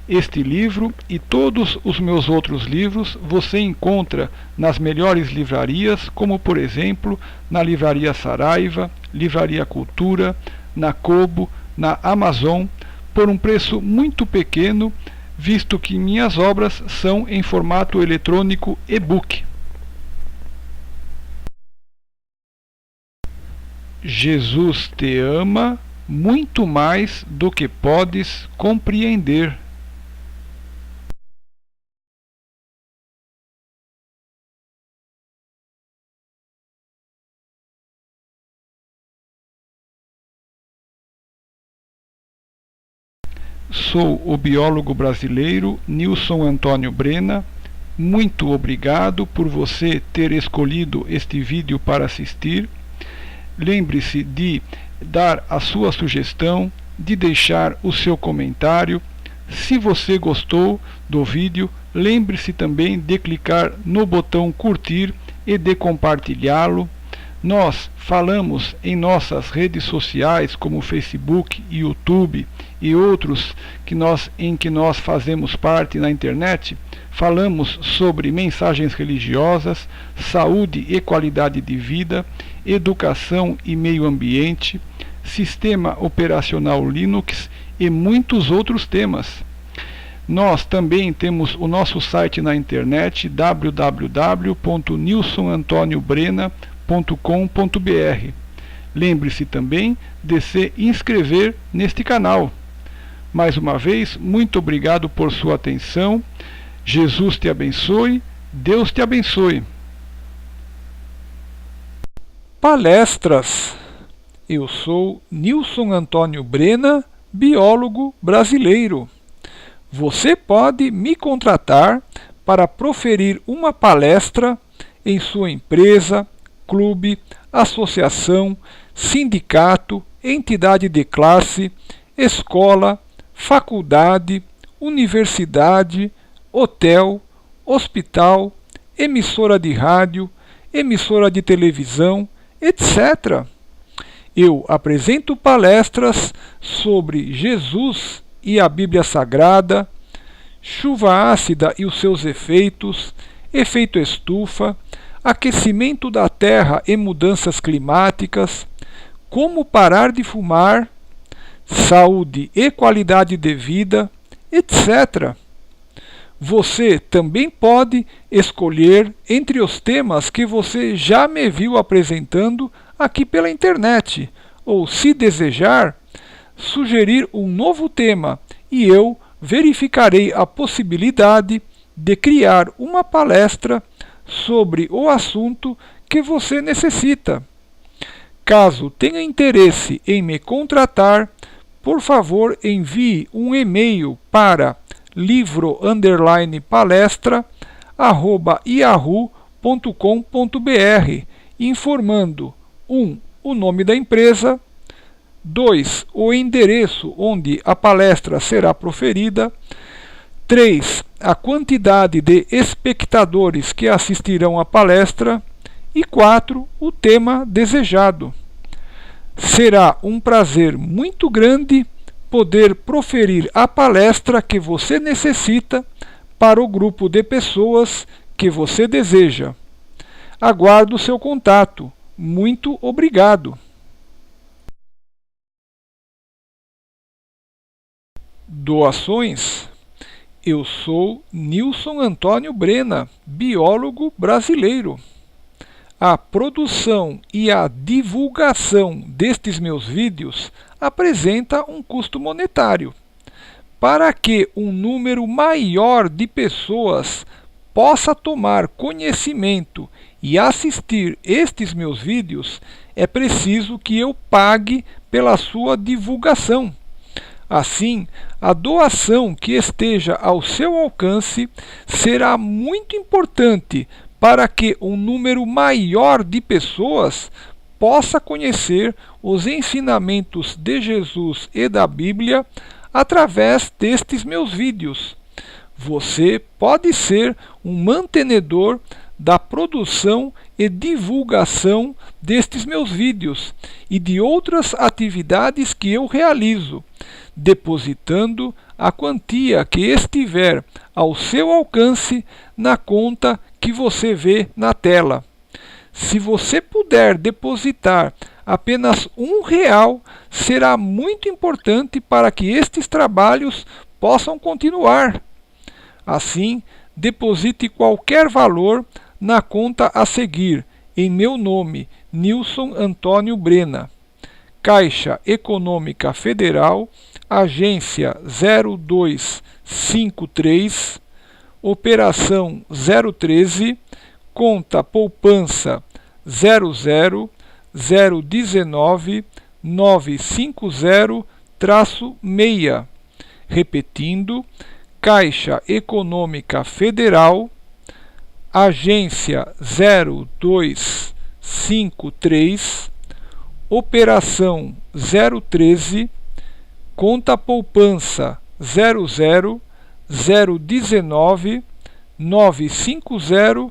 Este livro e todos os meus outros livros você encontra nas melhores livrarias, como por exemplo na Livraria Saraiva, Livraria Cultura, na Kobo, na Amazon, por um preço muito pequeno, visto que minhas obras são em formato eletrônico e-book. Jesus te ama muito mais do que podes compreender. Sou o biólogo brasileiro Nilson Antônio Brena. Muito obrigado por você ter escolhido este vídeo para assistir. Lembre-se de dar a sua sugestão, de deixar o seu comentário. Se você gostou do vídeo, lembre-se também de clicar no botão curtir e de compartilhá-lo. Nós falamos em nossas redes sociais como Facebook, YouTube e outros em que nós fazemos parte na internet. Falamos sobre mensagens religiosas, saúde e qualidade de vida, educação e meio ambiente, sistema operacional Linux e muitos outros temas. Nós também temos o nosso site na internet www.nilsonantoniobrena.com.br. Lembre-se também de se inscrever neste canal. Mais uma vez, muito obrigado por sua atenção. Jesus te abençoe, Deus te abençoe. Palestras. Eu sou Nilson Antônio Brena, biólogo brasileiro. Você pode me contratar para proferir uma palestra em sua empresa, clube, associação, sindicato, entidade de classe, escola, faculdade, universidade, hotel, hospital, emissora de rádio, emissora de televisão, etc. Eu apresento palestras sobre Jesus e a Bíblia Sagrada, chuva ácida e os seus efeitos, efeito estufa, aquecimento da Terra e mudanças climáticas, como parar de fumar, saúde e qualidade de vida, etc. Você também pode escolher entre os temas que você já me viu apresentando aqui pela internet, ou, se desejar, sugerir um novo tema e eu verificarei a possibilidade de criar uma palestra sobre o assunto que você necessita. Caso tenha interesse em me contratar, por favor envie um e-mail para livro_palestra@yahoo.com.br informando 1. O nome da empresa, 2. O endereço onde a palestra será proferida, 3. A quantidade de espectadores que assistirão à palestra e 4. O tema desejado. Será um prazer muito grande poder proferir a palestra que você necessita para o grupo de pessoas que você deseja. Aguardo seu contato. Muito obrigado. Doações. Eu sou Nilson Antônio Brena, biólogo brasileiro. A produção e a divulgação destes meus vídeos apresenta um custo monetário. Para que um número maior de pessoas possa tomar conhecimento e assistir estes meus vídeos, é preciso que eu pague pela sua divulgação. Assim, a doação que esteja ao seu alcance será muito importante para que um número maior de pessoas possa conhecer os ensinamentos de Jesus e da Bíblia através destes meus vídeos. Você pode ser um mantenedor da produção e divulgação destes meus vídeos e de outras atividades que eu realizo, depositando a quantia que estiver ao seu alcance na conta que você vê na tela. Se você puder depositar apenas R$1, será muito importante para que estes trabalhos possam continuar. Assim, deposite qualquer valor na conta a seguir, em meu nome, Nilson Antônio Brena. Caixa Econômica Federal, Agência 0253, Operação 013, Conta Poupança 00019 950-6. Repetindo, Caixa Econômica Federal, Agência 0253, Operação 013, Conta Poupança 00019 950-6.